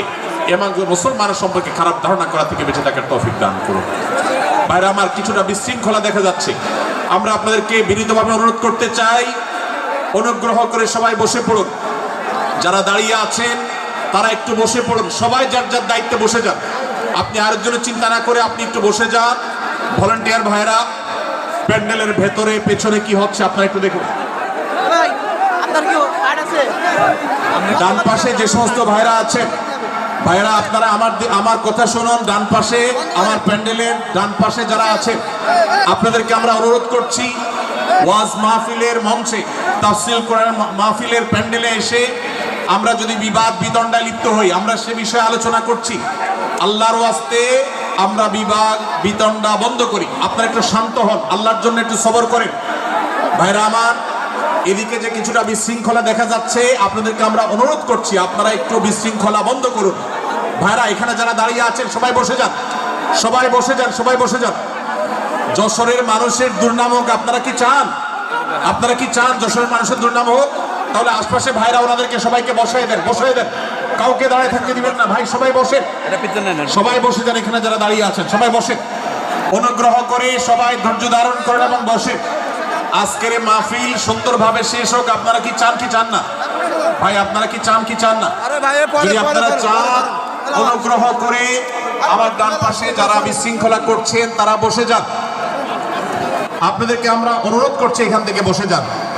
এবং মুসলমানের সম্পর্কে খারাপ ধারণা করা থেকে বেঁচে থাকার তৌফিক দান করুন। বাইরে আমার কিছুটা বিশৃঙ্খলা দেখা যাচ্ছে, আমরা আপনাদেরকে বিনীতভাবে অনুরোধ করতে চাই, অনুগ্রহ করে সবাই বসে পড়ুন। যারা দাঁড়িয়ে আছেন তারা একটু বসে পড়ুন, সবাই যার যার দায়িত্বে বসে যান। আপনি আরেকজনের চিন্তা না করে আপনি একটু বসে যান। ভলান্টিয়ার ভাইরা প্যান্ডেলের ভেতরে পেছনে কি হচ্ছে আপনারা একটু দেখুন। ডান পাশে যে সমস্ত ভাইরা আছেন, ভাইরা আপনারা আমার কথা শুনুন। ডান পাশে আমার প্যান্ডেলের ডান পাশে যারা আছেন আপনাদেরকে আমরা অনুরোধ করছি, ওয়াজ মাহফিলের মঞ্চে, তাফসীর কোরআন মাহফিলের প্যান্ডেলে এসে আমরা যদি বিবাদ বিতণ্ডায় লিপ্ত হই, আমরা সে বিষয়ে আলোচনা করছি, আল্লাহর ওয়াস্তে আমরা বিবাদ বিতণ্ডা বন্ধ করি। আপনারা একটু শান্ত হন, আল্লাহর জন্য একটু সবর করেন। ভাইরা আমার, এদিকে যে কিছুটা বিশৃঙ্খলা দেখা যাচ্ছে, আপনাদেরকে আমরা অনুরোধ করছি আপনারা একটু বিশৃঙ্খলা বন্ধ করুন। ভাইরা এখানে যারা দাঁড়িয়ে আছেন সবাই বসে যান, সবাই বসে যান, সবাই বসে যান। যশোরের মানুষের দুর্নাম হোক আপনারা কি চান? আপনারা কি চান যশোরের মানুষের দুর্নাম হোক? তাহলে আশপাশে ভাইরা ওনাদেরকে সবাইকে বসাই দেন, বসাই দেন, কাউকে দাঁড়িয়ে থাকতে দিবেন না। ভাই সবাই বসেন, সবাই বসে যান। এখানে যারা দাঁড়িয়ে আছেন সবাই বসেন, অনুগ্রহ করে সবাই ধৈর্য ধারণ করেন এবং বসেন। আজকের মাহফিল সুন্দরভাবে শেষ হোক। আপনারা কি চান কি চান না? ভাই আপনারা কি চান কি চান না? যদি আপনারা চান অনুগ্রহ করে আমার ডান পাশে যারা বিশৃঙ্খলা করছেন তারা বসে যান। আপনাদেরকে আমরা অনুরোধ করছি এখান থেকে বসে যান।